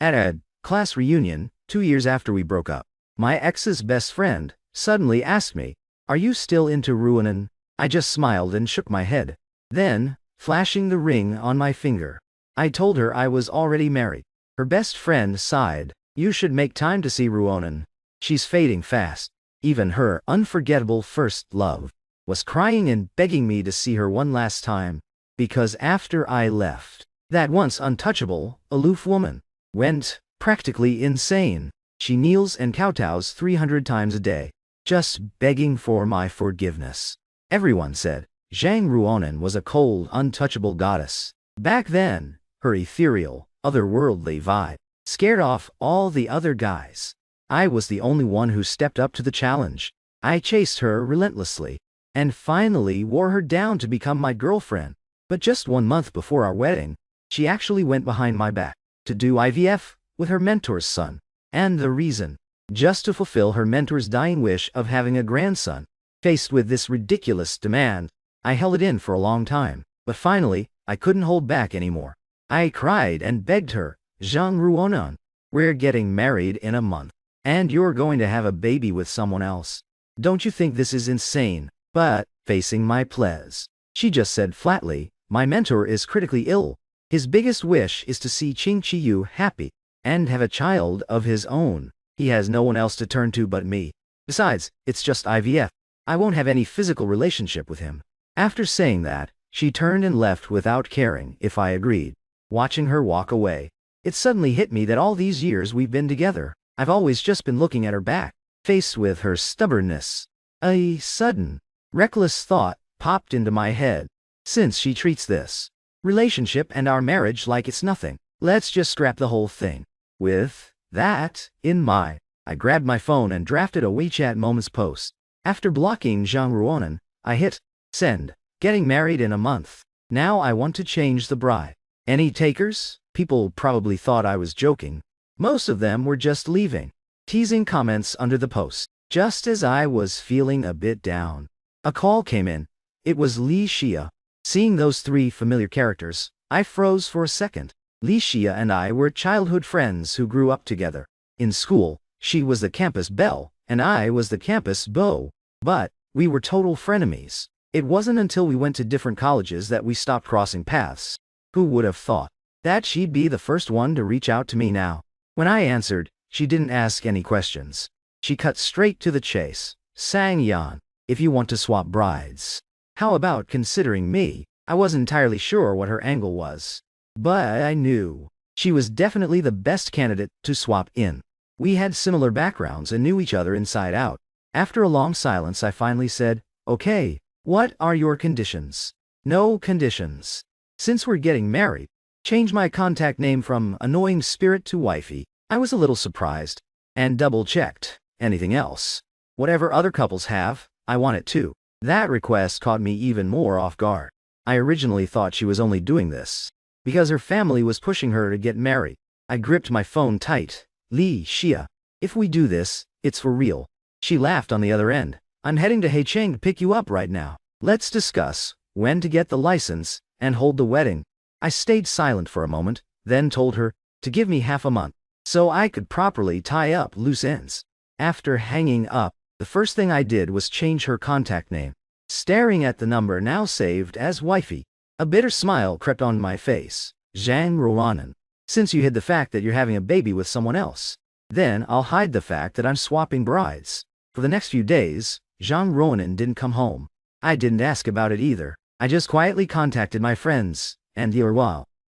At a class reunion, 2 years after we broke up, my ex's best friend suddenly asked me, "Are you still into ruining?" I just smiled and shook my head. Then, flashing the ring on my finger, I told her I was already married. Her best friend sighed. "You should make time to see Ruonan. She's fading fast." Even her unforgettable first love was crying and begging me to see her one last time, because after I left, that once untouchable, aloof woman went practically insane. She kneels and kowtows 300 times a day, just begging for my forgiveness. Everyone said Zhang Ruonan was a cold, untouchable goddess. Back then, her ethereal, otherworldly vibe scared off all the other guys. I was the only one who stepped up to the challenge. I chased her relentlessly, and finally wore her down to become my girlfriend. But just 1 month before our wedding, she actually went behind my back to do IVF with her mentor's son. And the reason? Just to fulfill her mentor's dying wish of having a grandson. Faced with this ridiculous demand, I held it in for a long time, but finally, I couldn't hold back anymore. I cried and begged her, "Zhang Ruonan, we're getting married in a month, and you're going to have a baby with someone else. Don't you think this is insane?" But, facing my pleas, she just said flatly, "My mentor is critically ill. His biggest wish is to see Qing Qiyu happy, and have a child of his own. He has no one else to turn to but me. Besides, it's just IVF. I won't have any physical relationship with him." After saying that, she turned and left without caring if I agreed. Watching her walk away, it suddenly hit me that all these years we've been together, I've always just been looking at her back, faced with her stubbornness. A sudden, reckless thought popped into my head. Since she treats this relationship and our marriage like it's nothing, let's just scrap the whole thing. With that in mind, I grabbed my phone and drafted a WeChat Moments post. After blocking Zhang Ruonan, I hit send. Getting married in a month. Now I want to change the bride. Any takers? People probably thought I was joking. Most of them were just leaving teasing comments under the post. Just as I was feeling a bit down, a call came in. It was Li Xia. Seeing those three familiar characters, I froze for a second. Li Xia and I were childhood friends who grew up together. In school, she was the campus belle, and I was the campus beau. But we were total frenemies. It wasn't until we went to different colleges that we stopped crossing paths. Who would have thought that she'd be the first one to reach out to me now? When I answered, she didn't ask any questions. She cut straight to the chase. "Sang Yan, if you want to swap brides, how about considering me?" I wasn't entirely sure what her angle was, but I knew she was definitely the best candidate to swap in. We had similar backgrounds and knew each other inside out. After a long silence, I finally said, "Okay, what are your conditions?" "No conditions. Since we're getting married, change my contact name from Annoying Spirit to Wifey." I was a little surprised, and double-checked. Anything else? Whatever other couples have, I want it too. That request caught me even more off guard. I originally thought she was only doing this because her family was pushing her to get married. I gripped my phone tight. "Li Xia, if we do this, it's for real." She laughed on the other end. "I'm heading to Heicheng to pick you up right now. Let's discuss when to get the license and hold the wedding." I stayed silent for a moment, then told her to give me half a month so I could properly tie up loose ends. After hanging up, the first thing I did was change her contact name. Staring at the number now saved as Wifey, a bitter smile crept on my face. "Zhang Ruonan, since you hid the fact that you're having a baby with someone else, then I'll hide the fact that I'm swapping brides." For the next few days, Zhang Ruonan didn't come home. I didn't ask about it either. I just quietly contacted my friends, and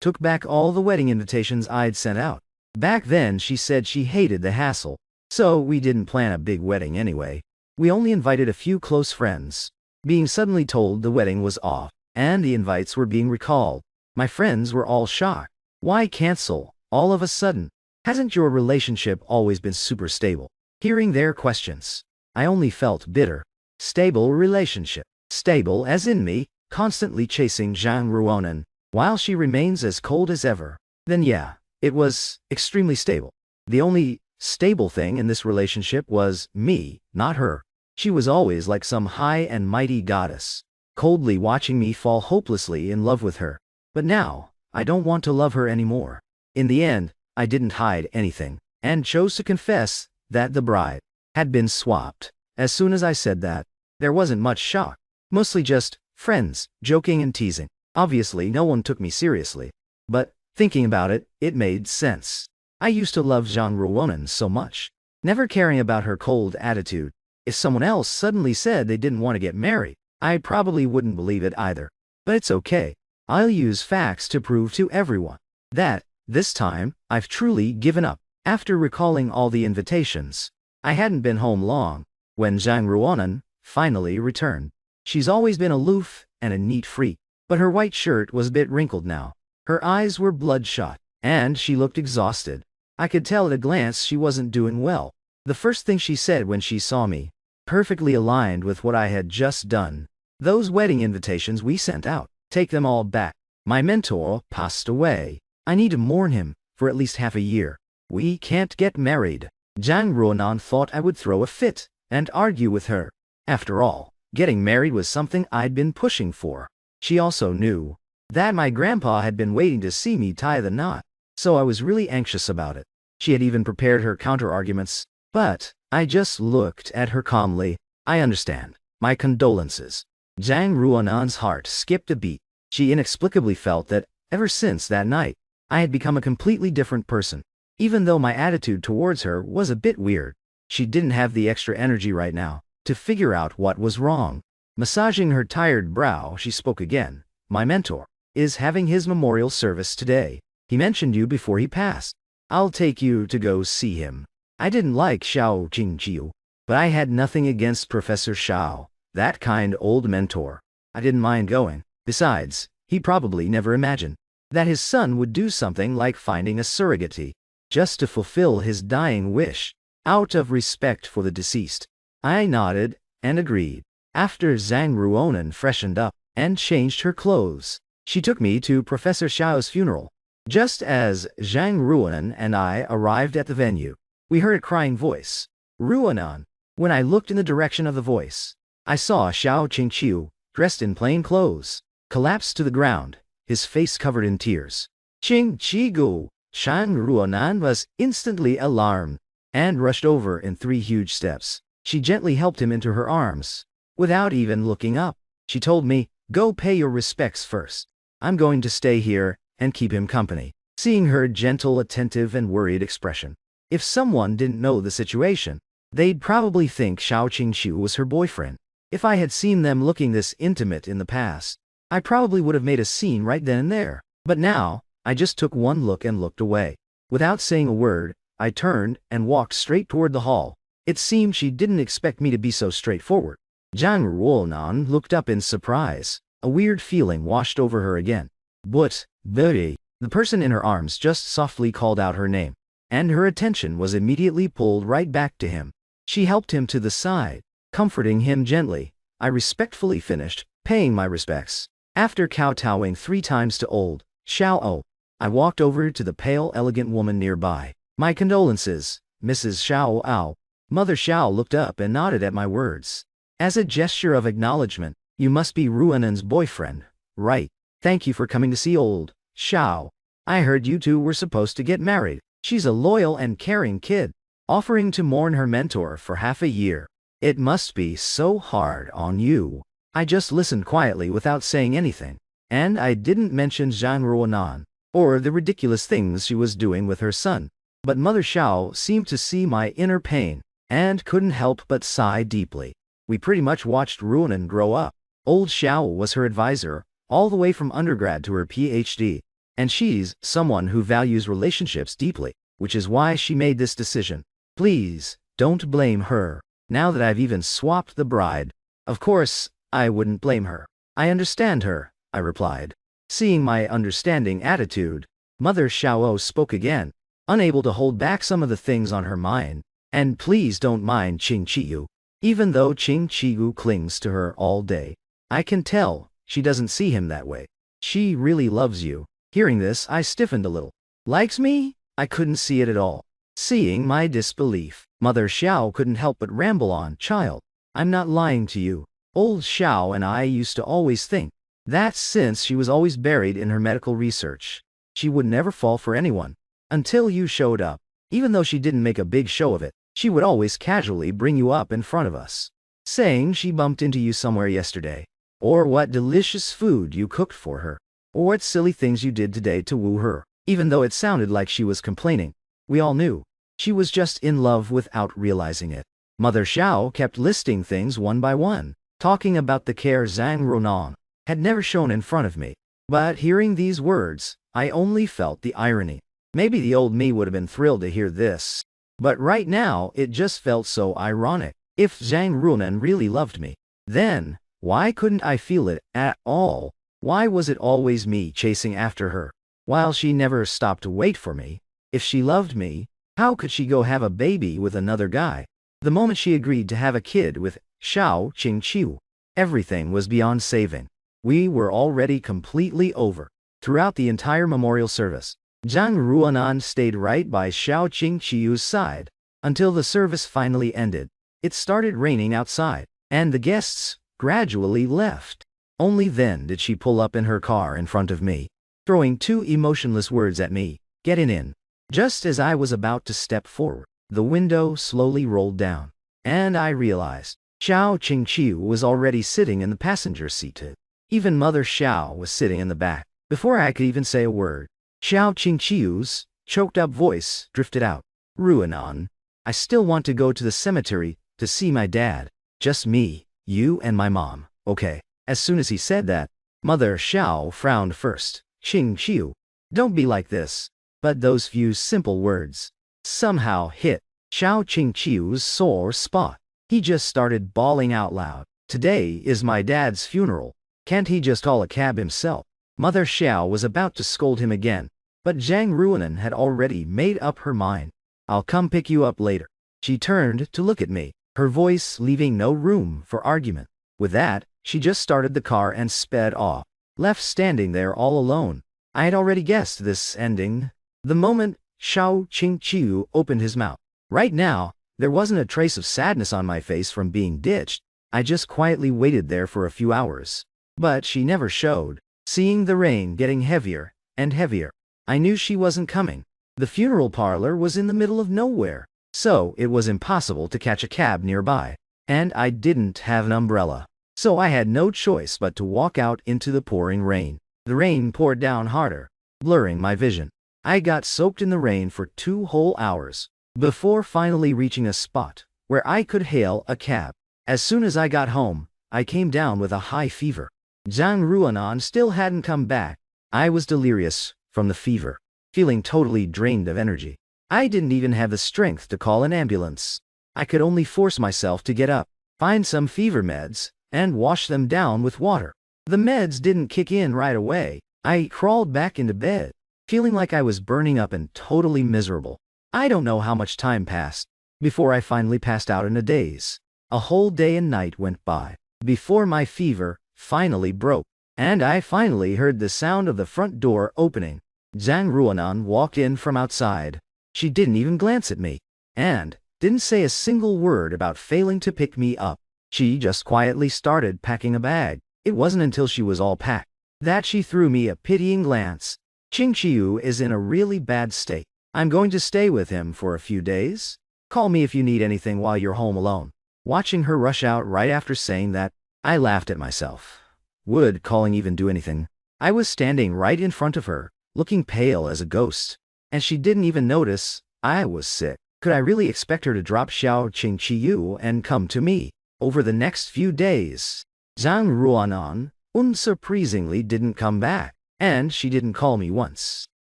took back all the wedding invitations I'd sent out. Back then she said she hated the hassle, so we didn't plan a big wedding anyway. We only invited a few close friends. Being suddenly told the wedding was off, and the invites were being recalled, my friends were all shocked. Why cancel, all of a sudden? Hasn't your relationship always been super stable? Hearing their questions, I only felt bitter. Stable relationship. Stable as in me, constantly chasing Zhang Ruonan, while she remains as cold as ever. Then yeah, it was extremely stable. The only stable thing in this relationship was me, not her. She was always like some high and mighty goddess, coldly watching me fall hopelessly in love with her. But now, I don't want to love her anymore. In the end, I didn't hide anything, and chose to confess that the bride had been swapped. As soon as I said that, there wasn't much shock. Mostly just friends, joking and teasing. Obviously, no one took me seriously. But, thinking about it, it made sense. I used to love Zhang Ruonan so much, never caring about her cold attitude. If someone else suddenly said they didn't want to get married, I probably wouldn't believe it either. But it's okay. I'll use facts to prove to everyone that, this time, I've truly given up. After recalling all the invitations, I hadn't been home long when Zhang Ruonan finally returned. She's always been aloof and a neat freak, but her white shirt was a bit wrinkled now. Her eyes were bloodshot, and she looked exhausted. I could tell at a glance she wasn't doing well. The first thing she said when she saw me, perfectly aligned with what I had just done. Those wedding invitations we sent out, take them all back. My mentor passed away. I need to mourn him for at least half a year. We can't get married. Zhang Ruonan thought I would throw a fit and argue with her. After all, getting married was something I'd been pushing for. She also knew that my grandpa had been waiting to see me tie the knot, so I was really anxious about it. She had even prepared her counter-arguments, but I just looked at her calmly. I understand. My condolences. Zhang Ruonan's heart skipped a beat. She inexplicably felt that, ever since that night, I had become a completely different person. Even though my attitude towards her was a bit weird, she didn't have the extra energy right now to figure out what was wrong. Massaging her tired brow, she spoke again. My mentor is having his memorial service today. He mentioned you before he passed. I'll take you to go see him. I didn't like Xiao Qingqiu, but I had nothing against Professor Xiao, that kind old mentor. I didn't mind going. Besides, he probably never imagined that his son would do something like finding a surrogate, just to fulfill his dying wish, out of respect for the deceased. I nodded and agreed. After Zhang Ruonan freshened up and changed her clothes, she took me to Professor Xiao's funeral. Just as Zhang Ruonan and I arrived at the venue, we heard a crying voice. Ruonan. When I looked in the direction of the voice, I saw Xiao Qingqiu, dressed in plain clothes, collapse to the ground, his face covered in tears. Qingqiu. Zhang Ruonan was instantly alarmed and rushed over in 3 huge steps. She gently helped him into her arms. Without even looking up, she told me, "Go pay your respects first. I'm going to stay here and keep him company." Seeing her gentle, attentive, and worried expression, if someone didn't know the situation, they'd probably think Xiao Qingqiu was her boyfriend. If I had seen them looking this intimate in the past, I probably would have made a scene right then and there. But now, I just took one look and looked away. Without saying a word, I turned and walked straight toward the hall. It seemed she didn't expect me to be so straightforward. Zhang Ruonan looked up in surprise. A weird feeling washed over her again. But, Betty, the person in her arms just softly called out her name, and her attention was immediately pulled right back to him. She helped him to the side, comforting him gently. I respectfully finished paying my respects. After kowtowing 3 times to old Xiao, I walked over to the pale, elegant woman nearby. "My condolences, Mrs. Xiao." Mother Xiao looked up and nodded at my words. As a gesture of acknowledgement, "You must be Ruonan's boyfriend, right? Thank you for coming to see old Xiao. I heard you two were supposed to get married. She's a loyal and caring kid, offering to mourn her mentor for half a year. It must be so hard on you." I just listened quietly without saying anything, and I didn't mention Zhang Ruonan or the ridiculous things she was doing with her son. But Mother Xiao seemed to see my inner pain and couldn't help but sigh deeply. We pretty much watched Ruonan grow up. Old Xiao was her advisor, all the way from undergrad to her PhD, and she's someone who values relationships deeply, which is why she made this decision. Please, don't blame her, now that I've even swapped the bride. Of course, I wouldn't blame her. I understand her, I replied. Seeing my understanding attitude, Mother Xiao spoke again, unable to hold back some of the things on her mind. And please don't mind Qingqiu. Even though Qingqiu clings to her all day, I can tell she doesn't see him that way. She really loves you. Hearing this, I stiffened a little. Likes me? I couldn't see it at all. Seeing my disbelief, Mother Xiao couldn't help but ramble on. Child, I'm not lying to you. Old Xiao and I used to always think that since she was always buried in her medical research, she would never fall for anyone Until you showed up. Even though she didn't make a big show of it, she would always casually bring you up in front of us, saying she bumped into you somewhere yesterday, or what delicious food you cooked for her, or what silly things you did today to woo her. Even though it sounded like she was complaining, we all knew she was just in love without realizing it. Mother Xiao kept listing things one by one, talking about the care Zhang Ruonan had never shown in front of me. But hearing these words, I only felt the irony. Maybe the old me would have been thrilled to hear this, but right now it just felt so ironic. If Zhang Ruonan really loved me, then why couldn't I feel it at all? Why was it always me chasing after her, while she never stopped to wait for me? If she loved me, how could she go have a baby with another guy? The moment she agreed to have a kid with Xiao Qingqiu, everything was beyond saving. We were already completely over. Throughout the entire memorial service, Zhang Ruonan stayed right by Xiao Qingqiu's side, until the service finally ended. It started raining outside, and the guests gradually left. Only then did she pull up in her car in front of me, throwing two emotionless words at me, "Get in." Just as I was about to step forward, the window slowly rolled down, and I realized Xiao Qingqiu was already sitting in the passenger seat. Even Mother Xiao was sitting in the back. Before I could even say a word, Xiao Qingqiu's choked-up voice drifted out. "Ruonan, I still want to go to the cemetery to see my dad. Just me, you and my mom, okay?" As soon as he said that, Mother Xiao frowned first. "Qingqiu, don't be like this." But those few simple words somehow hit Xiao Qingqiu's sore spot. He just started bawling out loud. "Today is my dad's funeral. Can't he just call a cab himself?" Mother Xiao was about to scold him again, but Zhang Ruonan had already made up her mind. "I'll come pick you up later." She turned to look at me, her voice leaving no room for argument. With that, she just started the car and sped off, left standing there all alone. I had already guessed this ending the moment Xiao Qingqiu opened his mouth. Right now, there wasn't a trace of sadness on my face from being ditched. I just quietly waited there for a few hours. But she never showed. Seeing the rain getting heavier and heavier, I knew she wasn't coming. The funeral parlor was in the middle of nowhere, so it was impossible to catch a cab nearby. And I didn't have an umbrella, so I had no choice but to walk out into the pouring rain. The rain poured down harder, blurring my vision. I got soaked in the rain for 2 whole hours, before finally reaching a spot where I could hail a cab. As soon as I got home, I came down with a high fever. Zhang Ruonan still hadn't come back. I was delirious from the fever, feeling totally drained of energy. I didn't even have the strength to call an ambulance. I could only force myself to get up, find some fever meds, and wash them down with water. The meds didn't kick in right away. I crawled back into bed, feeling like I was burning up and totally miserable. I don't know how much time passed before I finally passed out in a daze. A whole day and night went by before my fever finally broke, and I finally heard the sound of the front door opening. Zhang Ruonan walked in from outside. She didn't even glance at me, and didn't say a single word about failing to pick me up. She just quietly started packing a bag. It wasn't until she was all packed that she threw me a pitying glance. "Qingqiu is in a really bad state. I'm going to stay with him for a few days. Call me if you need anything while you're home alone." Watching her rush out right after saying that, I laughed at myself. Would calling even do anything? I was standing right in front of her, looking pale as a ghost, and she didn't even notice I was sick. Could I really expect her to drop Xiao Qingqiu and come to me? Over the next few days, Zhang Ruonan unsurprisingly didn't come back, and she didn't call me once.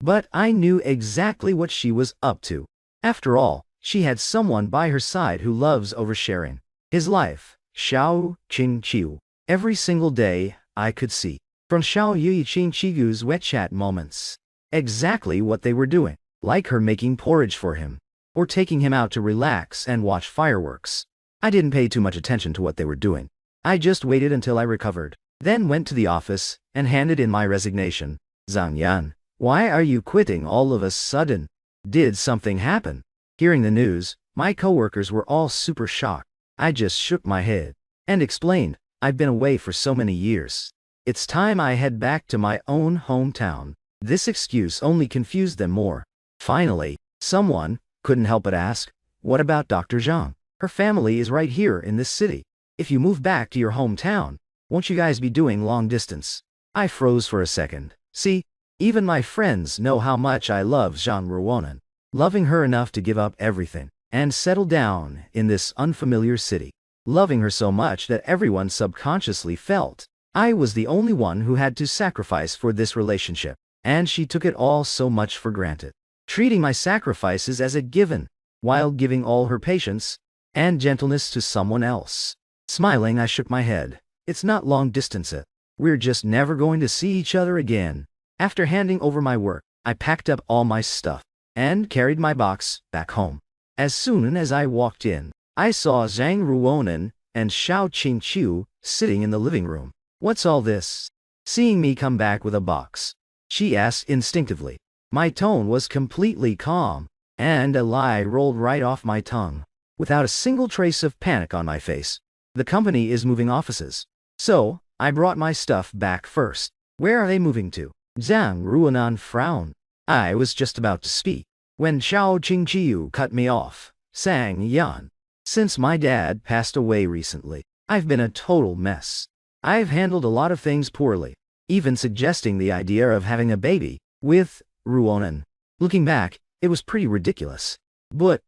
But I knew exactly what she was up to. After all, she had someone by her side who loves oversharing his life, Xiao Qingqiu. Every single day, I could see, from Xiao Qingqiu's wet chat moments, exactly what they were doing, like her making porridge for him, or taking him out to relax and watch fireworks. I didn't pay too much attention to what they were doing. I just waited until I recovered, then went to the office and handed in my resignation. "Zhang Yan, why are you quitting all of a sudden? Did something happen?" Hearing the news, my coworkers were all super shocked. I just shook my head and explained, "I've been away for so many years. It's time I head back to my own hometown." This excuse only confused them more. Finally, someone couldn't help but ask, what about Dr. Zhang? Her family is right here in this city. If you move back to your hometown, won't you guys be doing long distance? I froze for a second. See, even my friends know how much I love Zhang Ruonan, loving her enough to give up everything and settle down in this unfamiliar city, loving her so much that everyone subconsciously felt I was the only one who had to sacrifice for this relationship, and she took it all so much for granted, treating my sacrifices as a given, while giving all her patience and gentleness to someone else. Smiling, I shook my head. It's not long distance yet. We're just never going to see each other again. After handing over my work, I packed up all my stuff and carried my box back home. As soon as I walked in, I saw Zhang Ruonan and Xiao Qingqiu sitting in the living room. What's all this? Seeing me come back with a box, she asked instinctively. My tone was completely calm, and a lie rolled right off my tongue, without a single trace of panic on my face. The company is moving offices, so I brought my stuff back first. Where are they moving to? Zhang Ruonan frowned. I was just about to speak when Xiao Qingqiu cut me off, saying, Yan, since my dad passed away recently, I've been a total mess. I've handled a lot of things poorly, even suggesting the idea of having a baby with Ruonan. Looking back, it was pretty ridiculous. But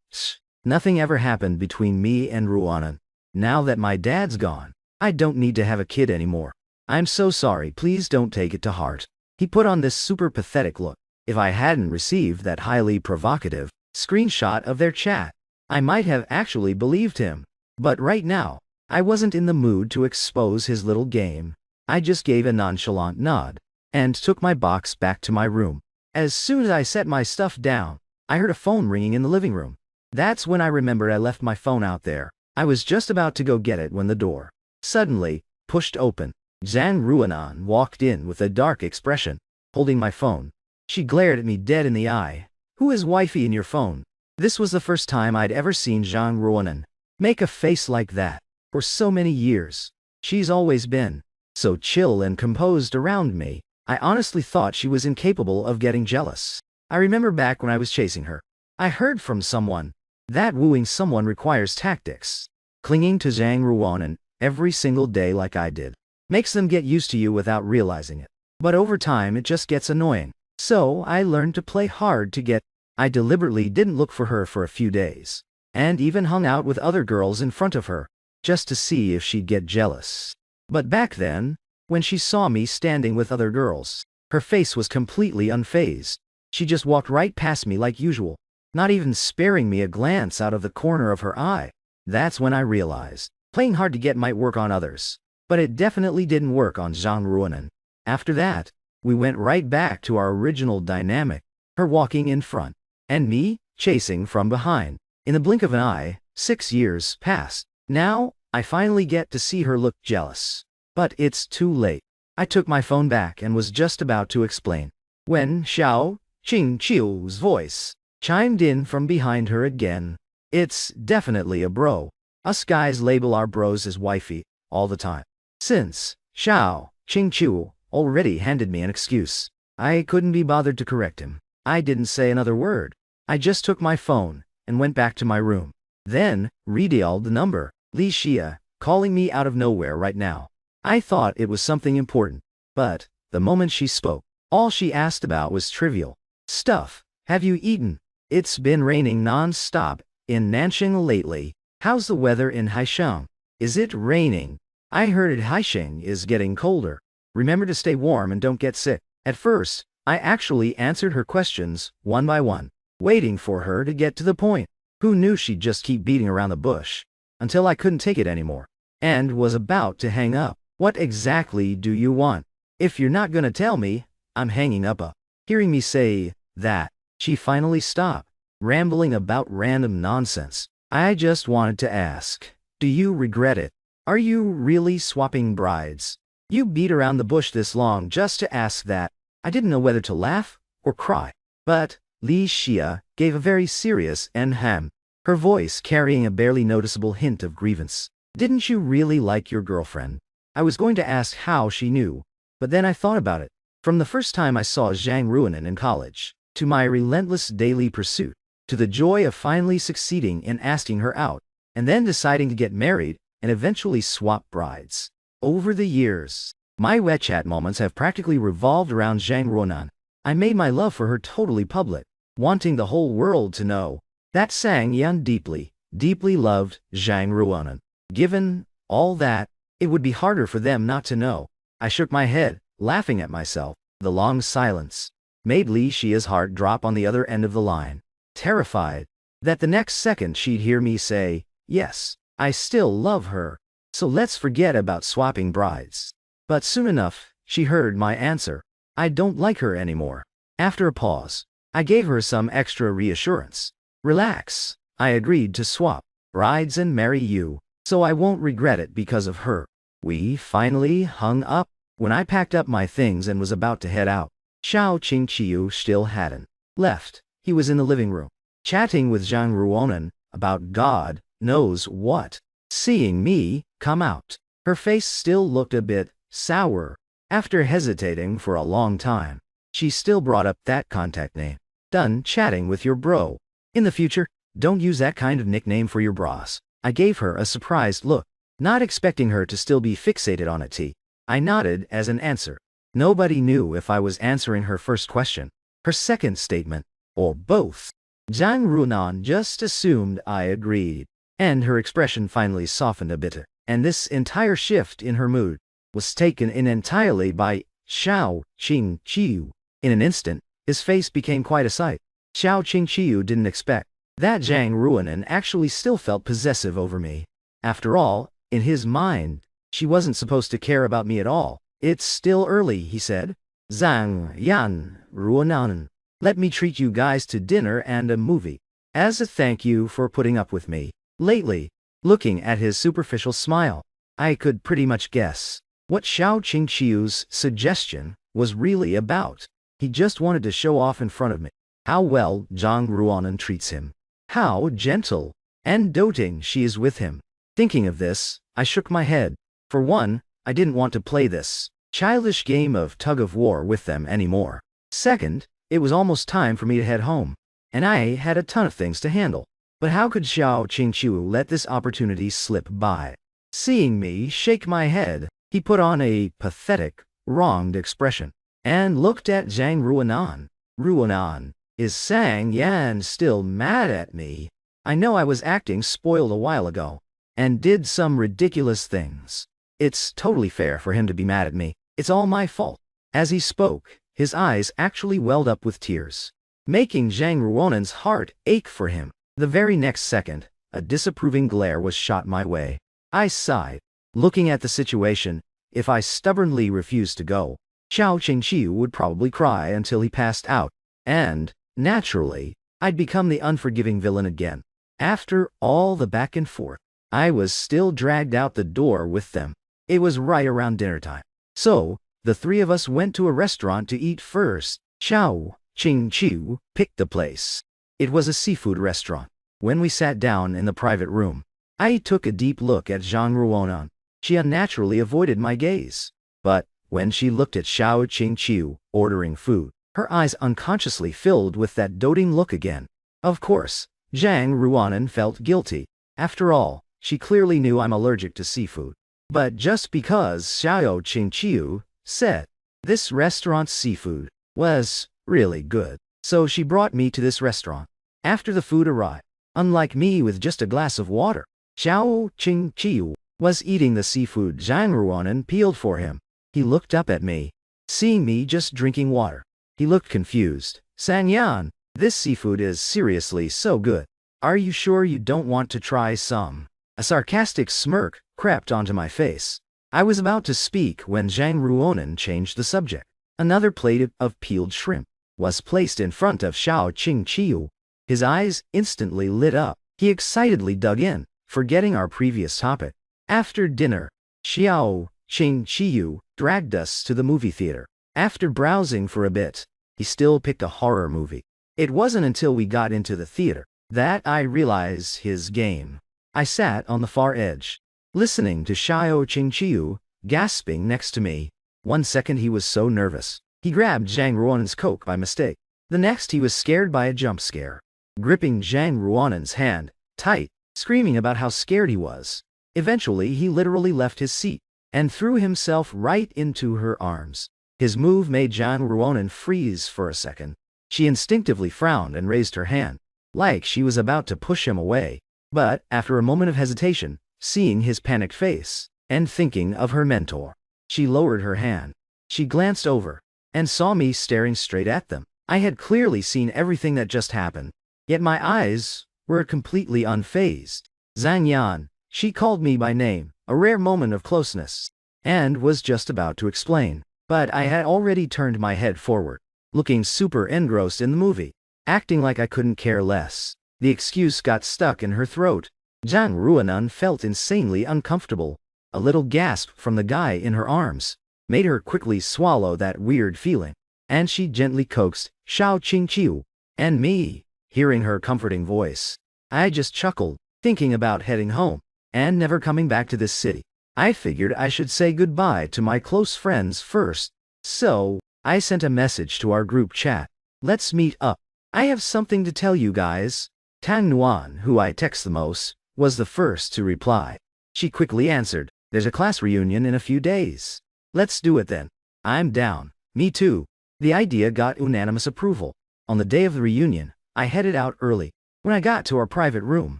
nothing ever happened between me and Ruonan. Now that my dad's gone, I don't need to have a kid anymore. I'm so sorry, please don't take it to heart. He put on this super pathetic look. If I hadn't received that highly provocative screenshot of their chat, I might have actually believed him. But right now, I wasn't in the mood to expose his little game. I just gave a nonchalant nod and took my box back to my room. As soon as I set my stuff down, I heard a phone ringing in the living room. That's when I remembered I left my phone out there. I was just about to go get it when the door suddenly pushed open. Zhang Ruonan walked in with a dark expression, holding my phone. She glared at me dead in the eye. Who is wifey in your phone? This was the first time I'd ever seen Zhang Ruonan make a face like that. For so many years, she's always been so chill and composed around me. I honestly thought she was incapable of getting jealous. I remember back when I was chasing her, I heard from someone that wooing someone requires tactics. Clinging to Zhang Ruonan every single day like I did makes them get used to you without realizing it. But over time it just gets annoying. So I learned to play hard to get. I deliberately didn't look for her for a few days, and even hung out with other girls in front of her, just to see if she'd get jealous. But back then, when she saw me standing with other girls, her face was completely unfazed. She just walked right past me like usual, not even sparing me a glance out of the corner of her eye. That's when I realized playing hard to get might work on others, but it definitely didn't work on Zhang Ruonan. After that, we went right back to our original dynamic, her walking in front, and me chasing from behind. In the blink of an eye, 6 years passed. Now, I finally get to see her look jealous. But it's too late. I took my phone back and was just about to explain, when Xiao Qingqiu's voice chimed in from behind her again. It's definitely a bro. Us guys label our bros as wifey all the time. Since Xiao Qingqiu already handed me an excuse, I couldn't be bothered to correct him. I didn't say another word. I just took my phone and went back to my room. Then, redialed the number. Li Xia, calling me out of nowhere right now. I thought it was something important, but the moment she spoke, all she asked about was trivial stuff. Have you eaten? It's been raining non-stop in Nanxing lately. How's the weather in Haisheng? Is it raining? I heard Haisheng is getting colder. Remember to stay warm and don't get sick. At first, I actually answered her questions one by one, waiting for her to get to the point. Who knew she'd just keep beating around the bush until I couldn't take it anymore and was about to hang up. What exactly do you want? If you're not gonna tell me, I'm hanging up. Hearing me say that, she finally stopped, rambling about random nonsense. I just wanted to ask, do you regret it? Are you really swapping brides? You beat around the bush this long just to ask that. I didn't know whether to laugh or cry. But Li Xia gave a very serious hem, her voice carrying a barely noticeable hint of grievance. Didn't you really like your girlfriend? I was going to ask how she knew, but then I thought about it. From the first time I saw Zhang Ruonan in college, to my relentless daily pursuit, to the joy of finally succeeding in asking her out, and then deciding to get married and eventually swap brides. Over the years, my WeChat moments have practically revolved around Zhang Ruonan. I made my love for her totally public, wanting the whole world to know that Sang Yan deeply, deeply loved Zhang Ruonan. Given all that, it would be harder for them not to know. I shook my head, laughing at myself. The long silence made Li Xia's heart drop on the other end of the line, terrified that the next second she'd hear me say, "Yes, I still love her, so let's forget about swapping brides." But soon enough, she heard my answer. "I don't like her anymore." After a pause, I gave her some extra reassurance. "Relax, I agreed to swap brides and marry you, so I won't regret it because of her." We finally hung up. When I packed up my things and was about to head out, Xiao Qingqiu still hadn't left. He was in the living room, chatting with Zhang Ruonan about God knows what. Seeing me come out, her face still looked a bit sour. After hesitating for a long time, she still brought up that contact name. "Done chatting with your bro. In the future, don't use that kind of nickname for your bros." I gave her a surprised look, not expecting her to still be fixated on it. I nodded as an answer. Nobody knew if I was answering her first question, her second statement, or both. Zhang Ruonan just assumed I agreed, and her expression finally softened a bit, and this entire shift in her mood was taken in entirely by Xiao Qingqiu. In an instant, his face became quite a sight. Xiao Qingqiu didn't expect that Zhang Ruonan actually still felt possessive over me. After all, in his mind, she wasn't supposed to care about me at all. "It's still early," he said. "Zhang Yan Ruonan, let me treat you guys to dinner and a movie, as a thank you for putting up with me lately." Looking at his superficial smile, I could pretty much guess what Xiao Qingqiu's suggestion was really about. He just wanted to show off in front of me how well Zhang Ruonan treats him, how gentle and doting she is with him. Thinking of this, I shook my head. For one, I didn't want to play this childish game of tug-of-war with them anymore. Second, it was almost time for me to head home, and I had a ton of things to handle. But how could Xiao Qingqiu let this opportunity slip by? Seeing me shake my head, he put on a pathetic, wronged expression, and looked at Zhang Ruonan. "Ruonan, is Sang Yan still mad at me? I know I was acting spoiled a while ago, and did some ridiculous things. It's totally fair for him to be mad at me. It's all my fault." As he spoke, his eyes actually welled up with tears, making Zhang Ruonan's heart ache for him. The very next second, a disapproving glare was shot my way. I sighed, looking at the situation. If I stubbornly refused to go, Xiao Qingqiu would probably cry until he passed out, and, naturally, I'd become the unforgiving villain again. After all the back and forth, I was still dragged out the door with them. It was right around dinner time, so the three of us went to a restaurant to eat first. Xiao Qingqiu picked the place. It was a seafood restaurant. When we sat down in the private room, I took a deep look at Zhang Ruonan. She unnaturally avoided my gaze. But when she looked at Xiao Qingqiu ordering food, her eyes unconsciously filled with that doting look again. Of course, Zhang Ruonan felt guilty. After all, she clearly knew I'm allergic to seafood. But just because Xiao Qingqiu said this restaurant's seafood was really good, so she brought me to this restaurant. After the food arrived, unlike me with just a glass of water, Xiao Qingqiu was eating the seafood Zhang Ruonan peeled for him. He looked up at me, seeing me just drinking water. He looked confused. "Sang Yan, this seafood is seriously so good. Are you sure you don't want to try some?" A sarcastic smirk crept onto my face. I was about to speak when Zhang Ruonan changed the subject. Another plate of peeled shrimp was placed in front of Xiao Qingqiu. His eyes instantly lit up. He excitedly dug in, forgetting our previous topic. After dinner, Xiao Qingqiu dragged us to the movie theater. After browsing for a bit, he still picked a horror movie. It wasn't until we got into the theater that I realized his game. I sat on the far edge, listening to Xiao Qingqiu gasping next to me. One second he was so nervous, he grabbed Zhang Ruonan's coke by mistake. The next he was scared by a jump scare, gripping Zhang Ruanen's hand tight, screaming about how scared he was. Eventually he literally left his seat and threw himself right into her arms. His move made Zhang Ruonen freeze for a second. She instinctively frowned and raised her hand, like she was about to push him away. But, after a moment of hesitation, seeing his panicked face, and thinking of her mentor, she lowered her hand. She glanced over, and saw me staring straight at them. I had clearly seen everything that just happened, yet my eyes were completely unfazed. Zhang Yan, she called me by name, a rare moment of closeness, and was just about to explain. But I had already turned my head forward, looking super engrossed in the movie, acting like I couldn't care less. The excuse got stuck in her throat. Zhang Ruonen felt insanely uncomfortable. A little gasp from the guy in her arms made her quickly swallow that weird feeling, and she gently coaxed Xiao Qingqiu and me, hearing her comforting voice. I just chuckled, thinking about heading home and never coming back to this city. I figured I should say goodbye to my close friends first, so I sent a message to our group chat. Let's meet up. I have something to tell you guys. Tang Nuan, who I text the most, was the first to reply. She quickly answered, there's a class reunion in a few days. Let's do it then. I'm down. Me too. The idea got unanimous approval. On the day of the reunion, I headed out early. When I got to our private room,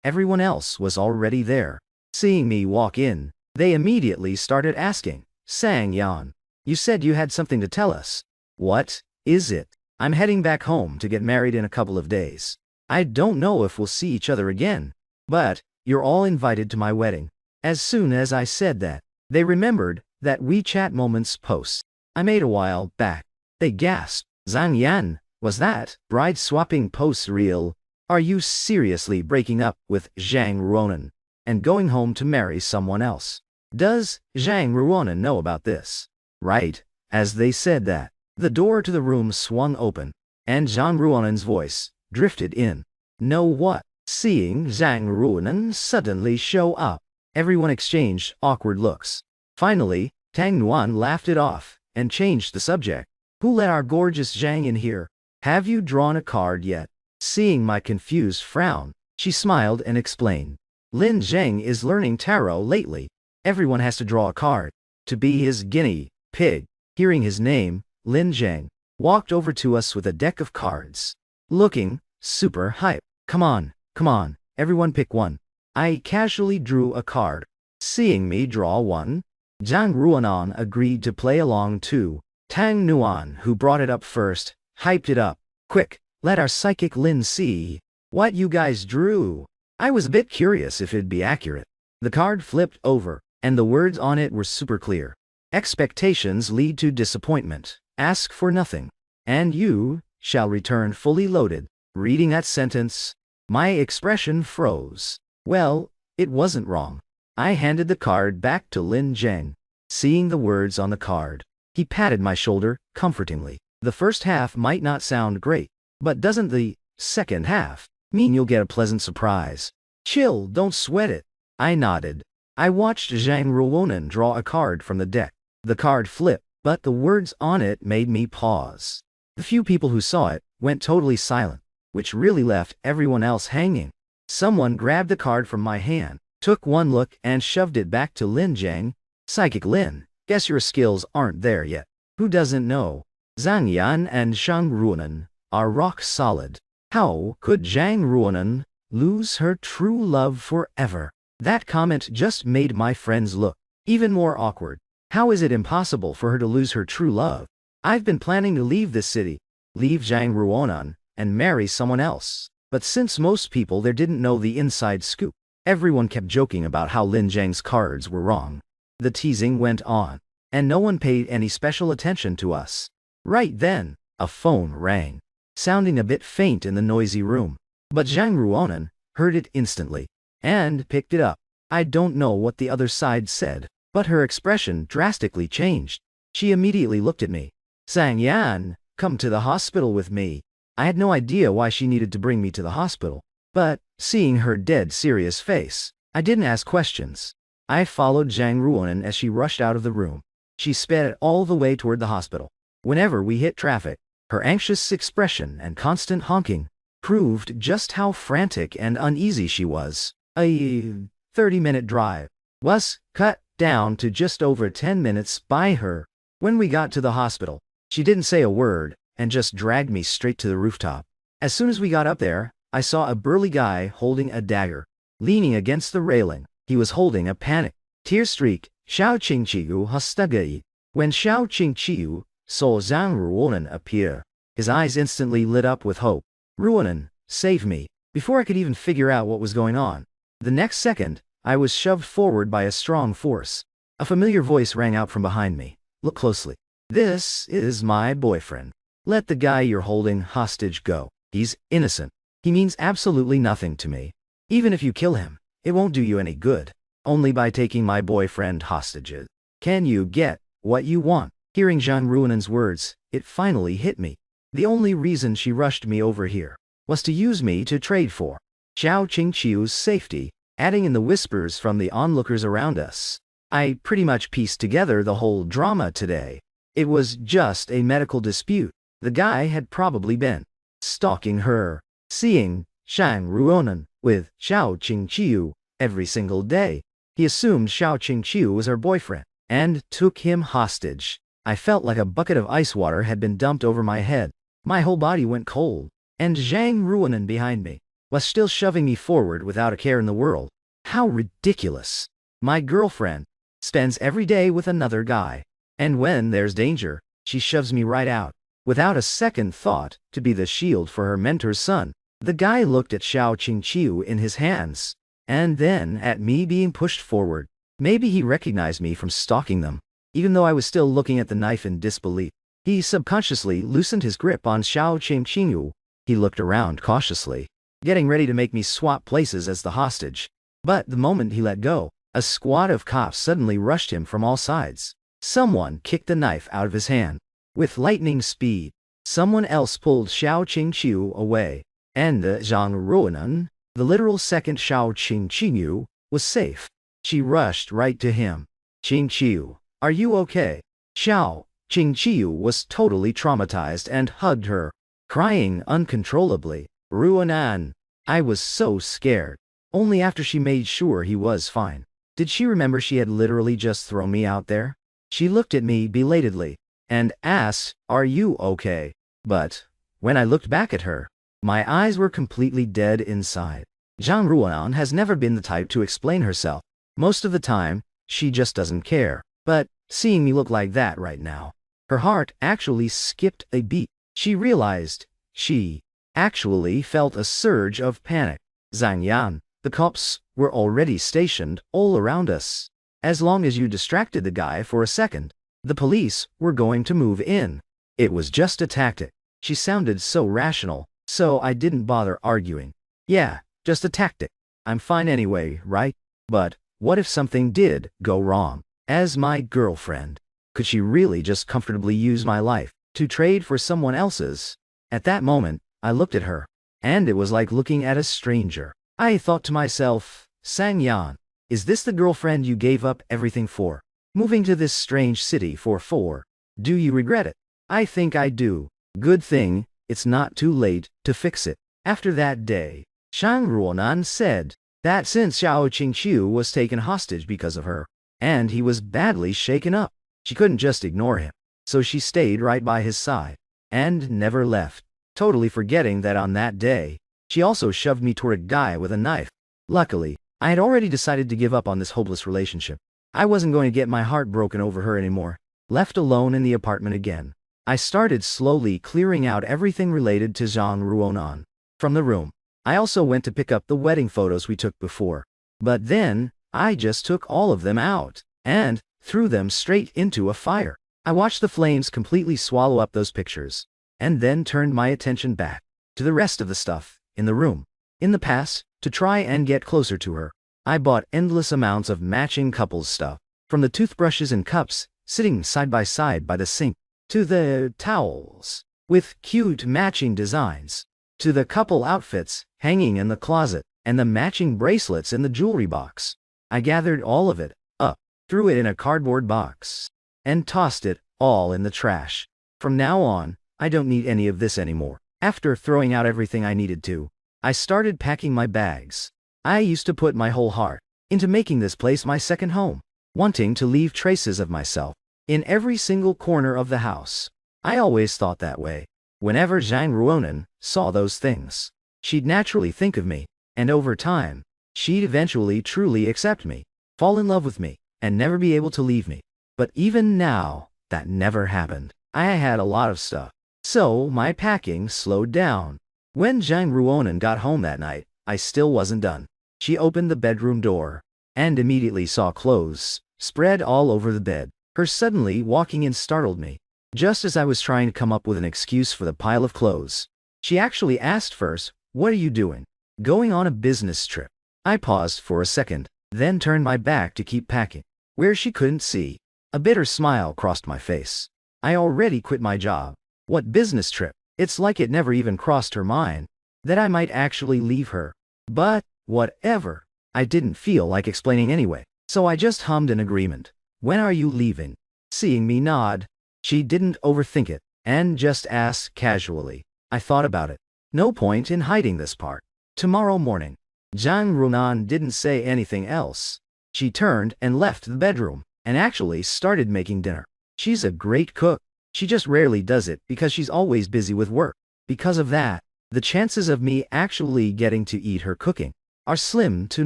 everyone else was already there. Seeing me walk in, they immediately started asking, Sang Yan, you said you had something to tell us. What is it? I'm heading back home to get married in a couple of days. I don't know if we'll see each other again, but you're all invited to my wedding. As soon as I said that, they remembered that WeChat Moments post I made a while back. They gasped. Zhang Yan, was that bride swapping post real? Are you seriously breaking up with Zhang Ruonen and going home to marry someone else? Does Zhang Ruonen know about this? Right, as they said that, the door to the room swung open, and Zhang Ruonen's voice drifted in. Know what? Seeing Zhang Ruonen suddenly show up, everyone exchanged awkward looks. Finally, Tang Nuan laughed it off and changed the subject. Who let our gorgeous Zhang in here? Have you drawn a card yet? Seeing my confused frown, she smiled and explained. Lin Zhang is learning tarot lately. Everyone has to draw a card to be his guinea pig. Hearing his name, Lin Zhang walked over to us with a deck of cards, looking super hype. Come on, everyone pick one. I casually drew a card. Seeing me draw one, Zhang Ruonen agreed to play along too. Tang Nuan, who brought it up first, hyped it up. Quick, let our psychic Lin see what you guys drew. I was a bit curious if it'd be accurate. The card flipped over, and the words on it were super clear. Expectations lead to disappointment. Ask for nothing, and you shall return fully loaded. Reading that sentence, my expression froze. Well, it wasn't wrong. I handed the card back to Lin Zhang. Seeing the words on the card, he patted my shoulder comfortingly. The first half might not sound great, but doesn't the second half mean you'll get a pleasant surprise? Chill, don't sweat it. I nodded. I watched Zhang Ruonen draw a card from the deck. The card flipped, but the words on it made me pause. The few people who saw it went totally silent, which really left everyone else hanging. Someone grabbed the card from my hand, took one look and shoved it back to Lin Zhang. Psychic Lin, guess your skills aren't there yet. Who doesn't know? Zhang Yan and Zhang Ruonen are rock solid. How could Zhang Ruonen lose her true love forever? That comment just made my friends look even more awkward. How is it impossible for her to lose her true love? I've been planning to leave this city, leave Zhang Ruonen, and marry someone else. But since most people there didn't know the inside scoop, everyone kept joking about how Lin Zhang's cards were wrong. The teasing went on, and no one paid any special attention to us. Right then, a phone rang, sounding a bit faint in the noisy room. But Zhang Ruonen heard it instantly, and picked it up. I don't know what the other side said, but her expression drastically changed. She immediately looked at me. Sang Yan, come to the hospital with me. I had no idea why she needed to bring me to the hospital, but, seeing her dead serious face, I didn't ask questions. I followed Zhang Ruonen as she rushed out of the room. She sped all the way toward the hospital. Whenever we hit traffic, Her anxious expression and constant honking proved just how frantic and uneasy she was. A 30-minute drive was cut down to just over 10 minutes by her. When we got to the hospital, she didn't say a word and just dragged me straight to the rooftop. As soon as we got up there, I saw a burly guy holding a dagger, leaning against the railing. He was holding a panic tear streak. Xiao Qingqiu Hastagai. When Xiao Qingqiu saw Zhang Ruonan appear, his eyes instantly lit up with hope. Ruonan, save me. Before I could even figure out what was going on, the next second, I was shoved forward by a strong force. A familiar voice rang out from behind me. Look closely. This is my boyfriend. Let the guy you're holding hostage go. He's innocent. He means absolutely nothing to me. Even if you kill him, it won't do you any good. Only by taking my boyfriend hostages can you get what you want. Hearing Zhang Ruonan's words, it finally hit me. The only reason she rushed me over here was to use me to trade for Xiao Qingqiu's safety, adding in the whispers from the onlookers around us. I pretty much pieced together the whole drama today. It was just a medical dispute. The guy had probably been stalking her, seeing Zhang Ruonan with Xiao Qingqiu every single day. He assumed Xiao Qingqiu was her boyfriend and took him hostage. I felt like a bucket of ice water had been dumped over my head. My whole body went cold, and Zhang Ruonan behind me was still shoving me forward without a care in the world. How ridiculous. My girlfriend spends every day with another guy, and when there's danger, she shoves me right out, without a second thought, to be the shield for her mentor's son. The guy looked at Xiao Qingqiu in his hands, and then at me being pushed forward. Maybe he recognized me from stalking them. Even though I was still looking at the knife in disbelief, he subconsciously loosened his grip on Xiao Qingqiu. He looked around cautiously, getting ready to make me swap places as the hostage. But the moment he let go, a squad of cops suddenly rushed him from all sides. Someone kicked the knife out of his hand. With lightning speed, someone else pulled Xiao Qingqiu away, and Zhang Ruonan, the literal second Xiao Qingqiu, was safe. She rushed right to him. Qingqiu, are you okay? Xiao Qingqiu was totally traumatized and hugged her, crying uncontrollably. Ruonan. I was so scared. Only after she made sure he was fine did she remember she had literally just thrown me out there. She looked at me belatedly and asked, "Are you okay?" But when I looked back at her, my eyes were completely dead inside. Zhang Ruonan has never been the type to explain herself. Most of the time, she just doesn't care. But seeing me look like that right now, her heart actually skipped a beat. She realized she actually felt a surge of panic. Zhang Yan, the cops were already stationed all around us. As long as you distracted the guy for a second, the police were going to move in. It was just a tactic. She sounded so rational, so I didn't bother arguing. Yeah, just a tactic. I'm fine anyway, right? But what if something did go wrong? As my girlfriend, could she really just comfortably use my life to trade for someone else's? At that moment, I looked at her, and it was like looking at a stranger. I thought to myself, Sang Yan, is this the girlfriend you gave up everything for? Moving to this strange city for? Do you regret it? I think I do. Good thing it's not too late to fix it. After that day, Zhang Ruonan said that since Xiao Qingqiu was taken hostage because of her, and he was badly shaken up, she couldn't just ignore him. So she stayed right by his side and never left, totally forgetting that on that day, she also shoved me toward a guy with a knife. Luckily, I had already decided to give up on this hopeless relationship. I wasn't going to get my heart broken over her anymore. Left alone in the apartment again, I started slowly clearing out everything related to Zhang Ruonan from the room. I also went to pick up the wedding photos we took before. But then, I just took all of them out and threw them straight into a fire. I watched the flames completely swallow up those pictures, and then turned my attention back to the rest of the stuff in the room. In the past, to try and get closer to her, I bought endless amounts of matching couples stuff, from the toothbrushes and cups sitting side by the sink, to the towels with cute matching designs, to the couple outfits hanging in the closet, and the matching bracelets in the jewelry box. I gathered all of it up, threw it in a cardboard box, and tossed it all in the trash. From now on, I don't need any of this anymore. After throwing out everything I needed to, I started packing my bags. I used to put my whole heart into making this place my second home, wanting to leave traces of myself in every single corner of the house. I always thought that way. Whenever Zhang Ruonan saw those things, she'd naturally think of me, and over time, she'd eventually truly accept me, fall in love with me, and never be able to leave me. But even now, that never happened. I had a lot of stuff, so my packing slowed down. When Zhang Ruonan got home that night, I still wasn't done. She opened the bedroom door, and immediately saw clothes spread all over the bed. Her suddenly walking in startled me. Just as I was trying to come up with an excuse for the pile of clothes, she actually asked first, "What are you doing?" "Going on a business trip." I paused for a second, then turned my back to keep packing. Where she couldn't see, a bitter smile crossed my face. I already quit my job. What business trip? It's like it never even crossed her mind that I might actually leave her. But, whatever. I didn't feel like explaining anyway, so I just hummed an agreement. "When are you leaving?" Seeing me nod, she didn't overthink it, and just asked casually. I thought about it. No point in hiding this part. "Tomorrow morning." Zhang Ruonan didn't say anything else. She turned and left the bedroom, and actually started making dinner. She's a great cook. She just rarely does it because she's always busy with work. Because of that, the chances of me actually getting to eat her cooking are slim to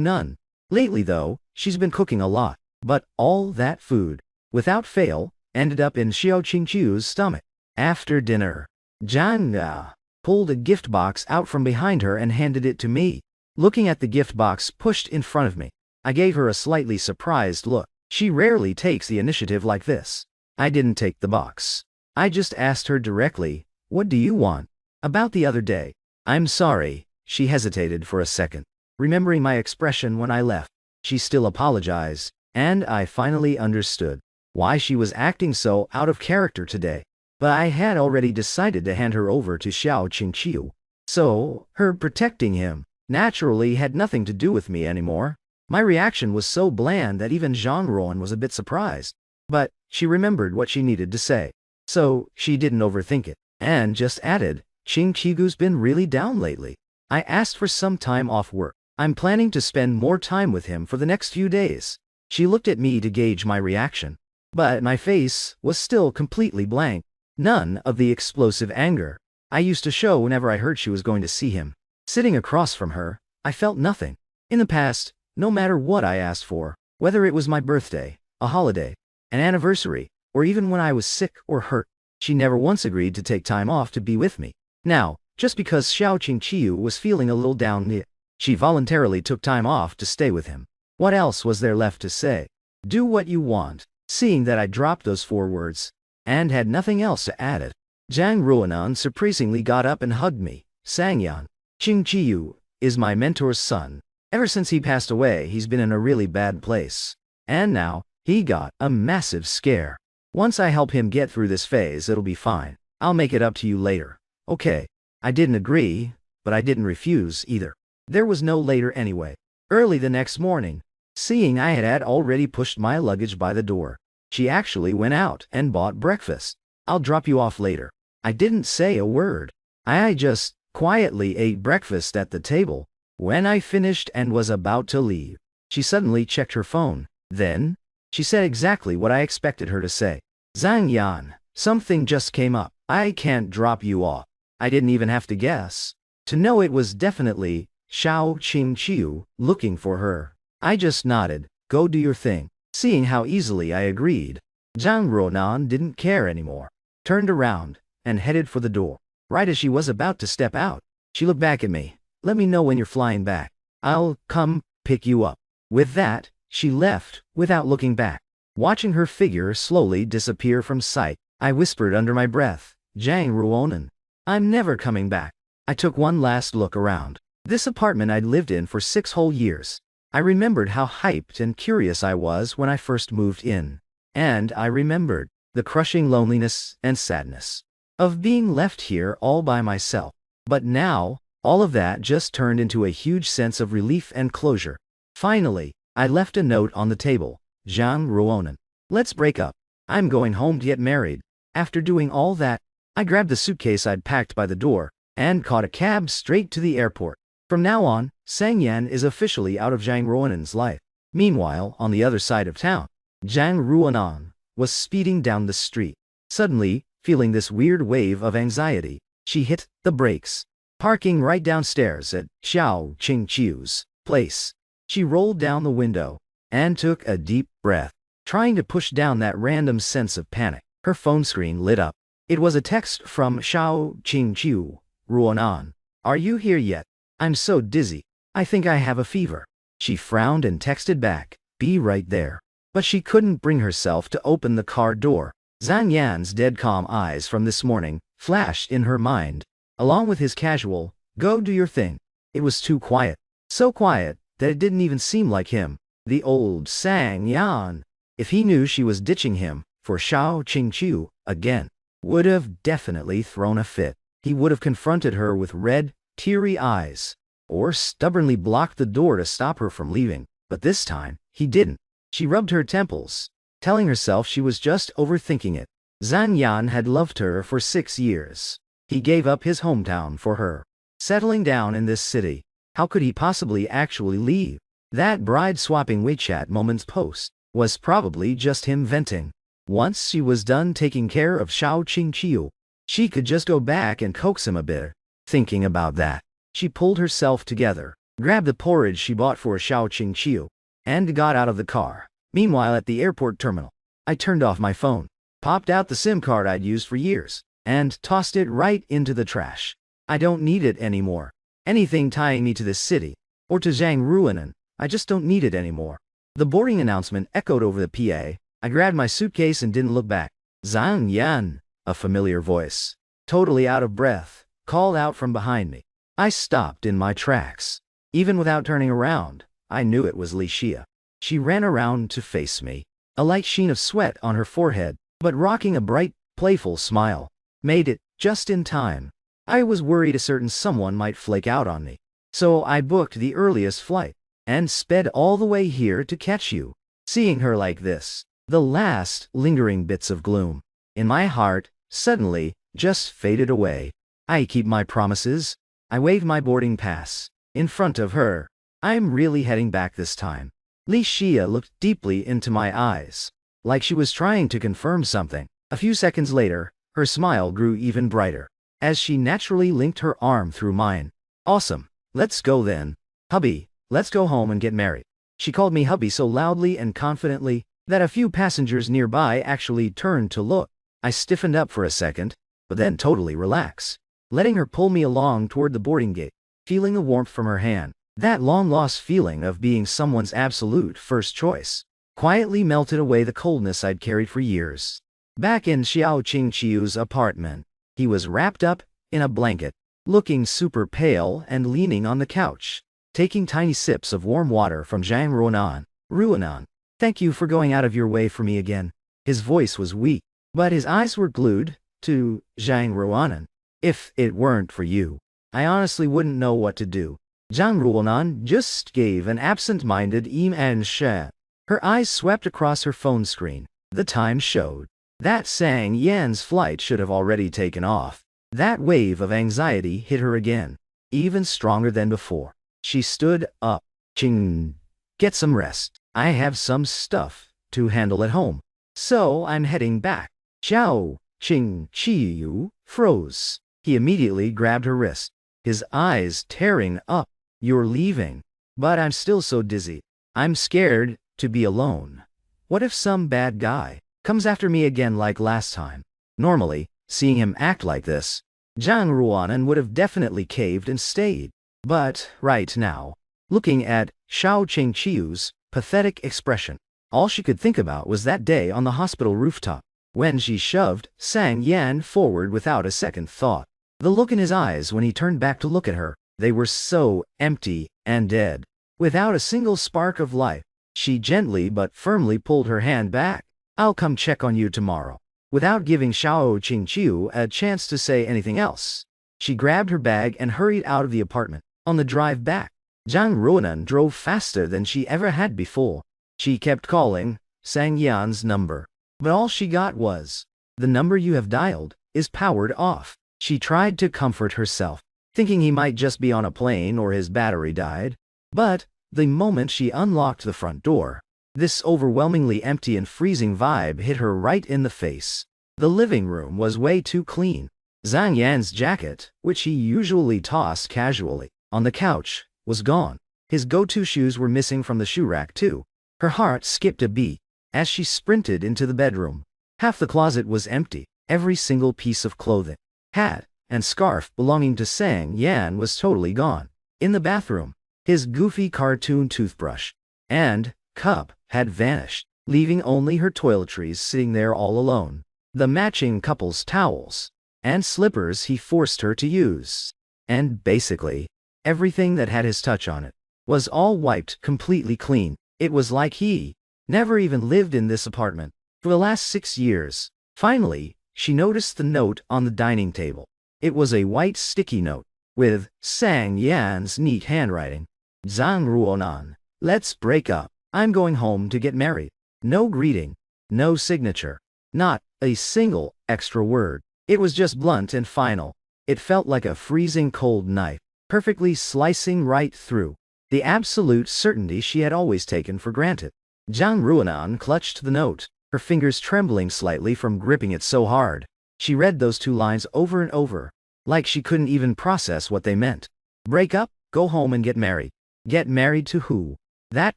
none. Lately though, she's been cooking a lot, but all that food, without fail, ended up in Xiao Qingqiu's stomach. After dinner, Zhang pulled a gift box out from behind her and handed it to me. Looking at the gift box pushed in front of me, I gave her a slightly surprised look. She rarely takes the initiative like this. I didn't take the box. I just asked her directly, "What do you want?" "About the other day." "I'm sorry." She hesitated for a second, remembering my expression when I left. She still apologized, and I finally understood why she was acting so out of character today. But I had already decided to hand her over to Xiao Qingqiu, so her protecting him naturally had nothing to do with me anymore. My reaction was so bland that even Zhang Ruonan was a bit surprised. But she remembered what she needed to say, so she didn't overthink it, and just added, "Qingqiu's been really down lately. I asked for some time off work. I'm planning to spend more time with him for the next few days." She looked at me to gauge my reaction, but my face was still completely blank. None of the explosive anger I used to show whenever I heard she was going to see him. Sitting across from her, I felt nothing. In the past, no matter what I asked for, whether it was my birthday, a holiday, an anniversary, or even when I was sick or hurt, she never once agreed to take time off to be with me. Now, just because Xiao Qingqiu was feeling a little down, she voluntarily took time off to stay with him. What else was there left to say? "Do what you want." Seeing that I dropped those 4 words, and had nothing else to add it, Zhang Ruonan surprisingly got up and hugged me. "Sangyan, Qingqiu is my mentor's son. Ever since he passed away, he's been in a really bad place. And now, he got a massive scare. Once I help him get through this phase, it'll be fine. I'll make it up to you later." Okay. I didn't agree, but I didn't refuse either. There was no later anyway. Early the next morning, seeing I had already pushed my luggage by the door, she actually went out and bought breakfast. "I'll drop you off later." I didn't say a word. I just quietly ate breakfast at the table. When I finished and was about to leave, she suddenly checked her phone. Then, she said exactly what I expected her to say. "Zhang Yan, something just came up. I can't drop you off." I didn't even have to guess to know it was definitely Xiao Qingqiu looking for her. I just nodded, "Go do your thing." Seeing how easily I agreed, Zhang Ruonan didn't care anymore, turned around, and headed for the door. Right as she was about to step out, she looked back at me. "Let me know when you're flying back. I'll come pick you up." With that, she left without looking back. Watching her figure slowly disappear from sight, I whispered under my breath, "Zhang Ruonan, I'm never coming back." I took one last look around. This apartment I'd lived in for 6 whole years. I remembered how hyped and curious I was when I first moved in. And I remembered the crushing loneliness and sadness of being left here all by myself. But now, all of that just turned into a huge sense of relief and closure. Finally, I left a note on the table. "Zhang Ruonan, let's break up. I'm going home to get married." After doing all that, I grabbed the suitcase I'd packed by the door, and caught a cab straight to the airport. From now on, Sang Yan is officially out of Zhang Ruanan's life. Meanwhile, on the other side of town, Zhang Ruanan was speeding down the street. Suddenly, feeling this weird wave of anxiety, she hit the brakes, parking right downstairs at Xiao Qingqiu's place. She rolled down the window and took a deep breath, trying to push down that random sense of panic. Her phone screen lit up. It was a text from Xiao Qingqiu. Ruanan, are you here yet? I'm so dizzy. I think I have a fever. She frowned and texted back, be right there. But she couldn't bring herself to open the car door. Zhang Yan's dead calm eyes from this morning flashed in her mind, along with his casual, go do your thing. It was too quiet. So quiet that it didn't even seem like him. The old Sang Yan, if he knew she was ditching him for Xiao Qingqiu again, would have definitely thrown a fit. He would have confronted her with red, teary eyes, or stubbornly blocked the door to stop her from leaving. But this time, he didn't. She rubbed her temples, telling herself she was just overthinking it. Zhang Yan had loved her for 6 years. He gave up his hometown for her. Settling down in this city, how could he possibly actually leave? That bride-swapping WeChat moments post was probably just him venting. Once she was done taking care of Xiao Qingqiu, she could just go back and coax him a bit. Thinking about that, she pulled herself together, grabbed the porridge she bought for Xiao Qingqiu, and got out of the car. Meanwhile, at the airport terminal, I turned off my phone, popped out the SIM card I'd used for years, and tossed it right into the trash. I don't need it anymore. Anything tying me to this city, or to Zhang Ruanan, I just don't need it anymore. The boarding announcement echoed over the PA. I grabbed my suitcase and didn't look back. Zhang Yan, a familiar voice, totally out of breath, called out from behind me. I stopped in my tracks. Even without turning around, I knew it was Li Xia. She ran around to face me, a light sheen of sweat on her forehead, but rocking a bright, playful smile. Made it just in time. I was worried a certain someone might flake out on me, so I booked the earliest flight and sped all the way here to catch you. Seeing her like this, the last lingering bits of gloom in my heart suddenly just faded away. I keep my promises. I waved my boarding pass in front of her. I'm really heading back this time. Li Xia looked deeply into my eyes, like she was trying to confirm something. A few seconds later, her smile grew even brighter, as she naturally linked her arm through mine. Awesome. Let's go then. Hubby, let's go home and get married. She called me hubby so loudly and confidently that a few passengers nearby actually turned to look. I stiffened up for a second, but then totally relaxed, letting her pull me along toward the boarding gate, feeling the warmth from her hand. That long-lost feeling of being someone's absolute first choice quietly melted away the coldness I'd carried for years. Back in Xiao Qingqiu's apartment, he was wrapped up in a blanket, looking super pale and leaning on the couch, taking tiny sips of warm water from Zhang Ruanan. Ruanan, thank you for going out of your way for me again. His voice was weak, but his eyes were glued to Zhang Ruanan. If it weren't for you, I honestly wouldn't know what to do. Zhang Ruanan just gave an absent-minded and shat. Her eyes swept across her phone screen. The time showed that Sang Yan's flight should have already taken off. That wave of anxiety hit her again, even stronger than before. She stood up. Ching. Get some rest. I have some stuff to handle at home, so I'm heading back. Xiao Qingqiu froze. He immediately grabbed her wrist, his eyes tearing up. You're leaving, but I'm still so dizzy. I'm scared to be alone. What if some bad guy comes after me again like last time? Normally, seeing him act like this, Zhang Ruanan would have definitely caved and stayed. But right now, looking at Xiao Qingqiu's pathetic expression, all she could think about was that day on the hospital rooftop, when she shoved Sang Yan forward without a second thought. The look in his eyes when he turned back to look at her, they were so empty and dead, without a single spark of life. She gently but firmly pulled her hand back. I'll come check on you tomorrow. Without giving Xiao Qingqiu a chance to say anything else, she grabbed her bag and hurried out of the apartment. On the drive back, Zhang Ruanan drove faster than she ever had before. She kept calling Sang Yan's number, but all she got was, the number you have dialed is powered off. She tried to comfort herself, thinking he might just be on a plane or his battery died. But the moment she unlocked the front door, this overwhelmingly empty and freezing vibe hit her right in the face. The living room was way too clean. Zhang Yan's jacket, which he usually tossed casually on the couch, was gone. His go-to shoes were missing from the shoe rack too. Her heart skipped a beat as she sprinted into the bedroom. Half the closet was empty. Every single piece of clothing, hat, and scarf belonging to Zhang Yan was totally gone. In the bathroom, his goofy cartoon toothbrush and cup had vanished, leaving only her toiletries sitting there all alone. The matching couple's towels and slippers he forced her to use. And basically, everything that had his touch on it was all wiped completely clean. It was like he never even lived in this apartment for the last 6 years. Finally, she noticed the note on the dining table. It was a white sticky note with Zhang Yan's neat handwriting. Zhang Ruonan, let's break up. I'm going home to get married. No greeting, no signature, not a single extra word. It was just blunt and final. It felt like a freezing cold knife, perfectly slicing right through the absolute certainty she had always taken for granted. Zhang Ruonan clutched the note, her fingers trembling slightly from gripping it so hard. She read those 2 lines over and over, like she couldn't even process what they meant. Break up, go home and get married. Get married to who? That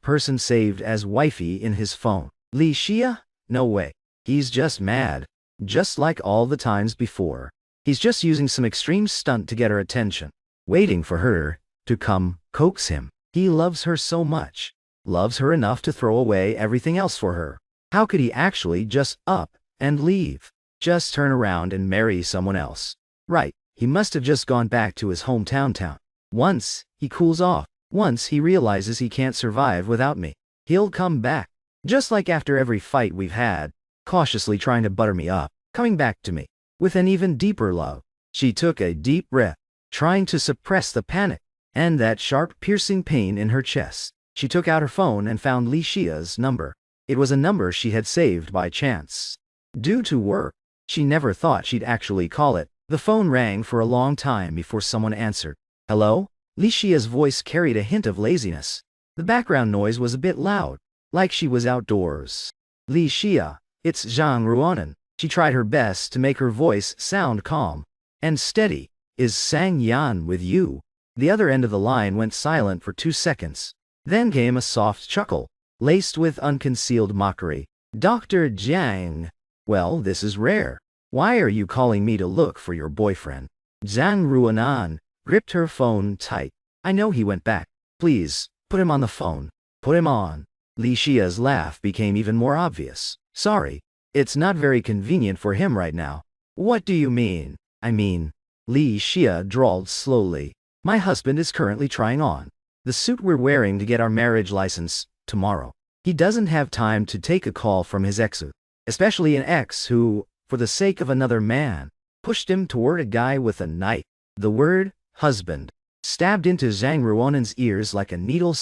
person saved as wifey in his phone. Li Xia? No way. He's just mad. Just like all the times before. He's just using some extreme stunt to get her attention. Waiting for her to come coax him. He loves her so much. Loves her enough to throw away everything else for her. How could he actually just up and leave? Just turn around and marry someone else. Right, he must have just gone back to his hometown. Once he cools off, once he realizes he can't survive without me, he'll come back. Just like after every fight we've had, cautiously trying to butter me up, coming back to me with an even deeper love. She took a deep breath, trying to suppress the panic and that sharp piercing pain in her chest. She took out her phone and found Li Xia's number. It was a number she had saved by chance. Due to work, she never thought she'd actually call it. The phone rang for a long time before someone answered. Hello? Li Xia's voice carried a hint of laziness. The background noise was a bit loud, like she was outdoors. Li Xia, it's Zhang Ruonan. She tried her best to make her voice sound calm and steady. Is Zhang Yan with you? The other end of the line went silent for 2 seconds. Then came a soft chuckle, laced with unconcealed mockery. Dr. Jiang. Well, this is rare. Why are you calling me to look for your boyfriend? Zhang Ruonan gripped her phone tight. I know he went back. Please, put him on the phone. Put him on. Li Xia's laugh became even more obvious. Sorry, it's not very convenient for him right now. What do you mean? I mean, Li Xia drawled slowly. My husband is currently trying on the suit we're wearing to get our marriage license tomorrow. He doesn't have time to take a call from his ex, especially an ex who, for the sake of another man, pushed him toward a guy with a knife. The word, husband, stabbed into Zhang Ruonan's ears like a needle.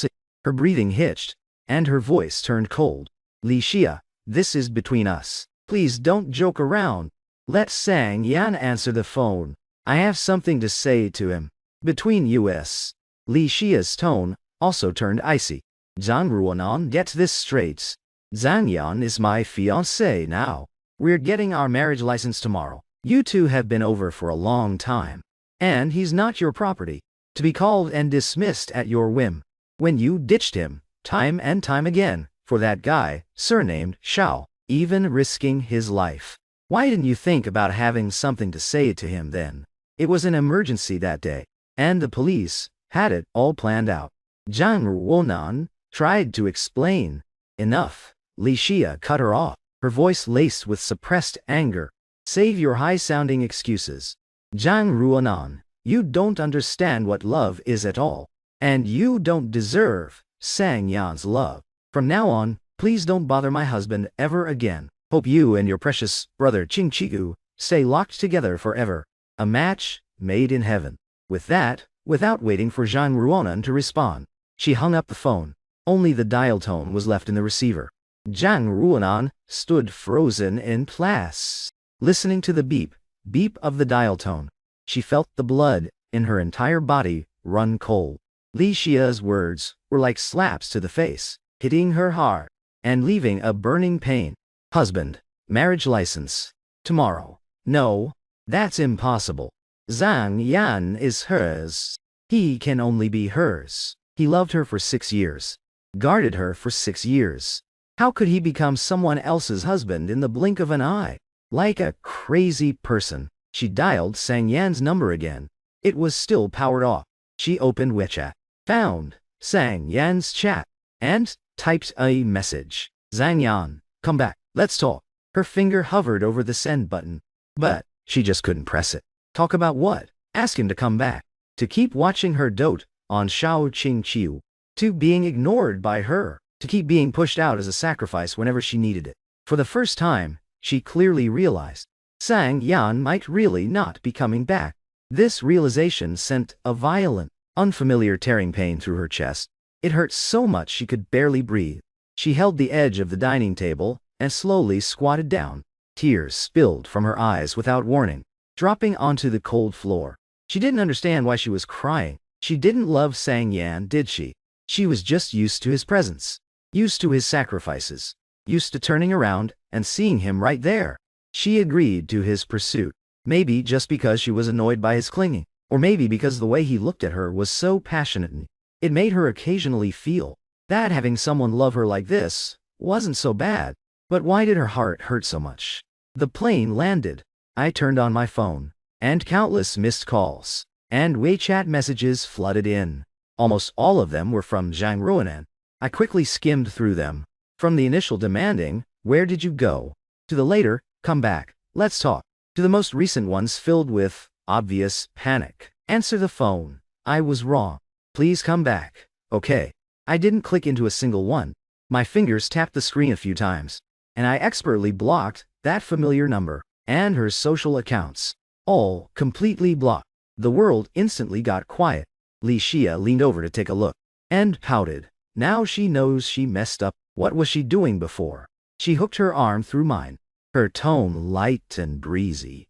Her breathing hitched, and her voice turned cold. Li Xia, this is between us. Please don't joke around. Let Zhang Yan answer the phone. I have something to say to him. Between us. Li Xia's tone also turned icy. Zhang Ruonan, get this straight. Zhang Yan is my fiancée now. We're getting our marriage license tomorrow. You two have been over for a long time. And he's not your property, to be called and dismissed at your whim. When you ditched him, time and time again, for that guy, surnamed Shao, even risking his life. Why didn't you think about having something to say to him then? It was an emergency that day, and the police had it all planned out. Zhang Ruonan tried to explain. Enough. Li Xia cut her off, her voice laced with suppressed anger. Save your high-sounding excuses. Zhang Ruonan, you don't understand what love is at all. And you don't deserve Zhang Yan's love. From now on, please don't bother my husband ever again. Hope you and your precious brother Qing Chigu stay locked together forever. A match made in heaven. With that, without waiting for Zhang Ruonan to respond, she hung up the phone. Only the dial tone was left in the receiver. Zhang Ruonan stood frozen in place, listening to the beep beep of the dial tone. She felt the blood in her entire body run cold. Li Xia's words were like slaps to the face, hitting her heart and leaving a burning pain. Husband, marriage license, tomorrow. No, that's impossible. Zhang Yan is hers. He can only be hers. He loved her for 6 years. Guarded her for 6 years. How could he become someone else's husband in the blink of an eye? Like a crazy person, she dialed Sang Yan's number again. It was still powered off. She opened WeChat, found Sang Yan's chat, and typed a message. Zhang Yan, come back, let's talk. Her finger hovered over the send button, but she just couldn't press it. Talk about what? Ask him to come back. To keep watching her dote on Xiao Qingqiu. To being ignored by her. To keep being pushed out as a sacrifice whenever she needed it. For the first time, she clearly realized Sang Yan might really not be coming back. This realization sent a violent, unfamiliar tearing pain through her chest. It hurt so much she could barely breathe. She held the edge of the dining table and slowly squatted down. Tears spilled from her eyes without warning, dropping onto the cold floor. She didn't understand why she was crying. She didn't love Sang Yan, did she? She was just used to his presence, used to his sacrifices, used to turning around and seeing him right there. She agreed to his pursuit, maybe just because she was annoyed by his clinging, or maybe because the way he looked at her was so passionate and it made her occasionally feel that having someone love her like this wasn't so bad. But why did her heart hurt so much? The plane landed. I turned on my phone, and countless missed calls and WeChat messages flooded in. Almost all of them were from Zhang Ruonan. I quickly skimmed through them. From the initial demanding, "Where did you go?" to the later, "Come back, let's talk," to the most recent ones filled with obvious panic. "Answer the phone. I was wrong. Please come back." Okay. I didn't click into a single one. My fingers tapped the screen a few times, and I expertly blocked that familiar number and her social accounts. All completely blocked. The world instantly got quiet. Li Xia leaned over to take a look and pouted. Now she knows she messed up. What was she doing before? She hooked her arm through mine, her tone light and breezy.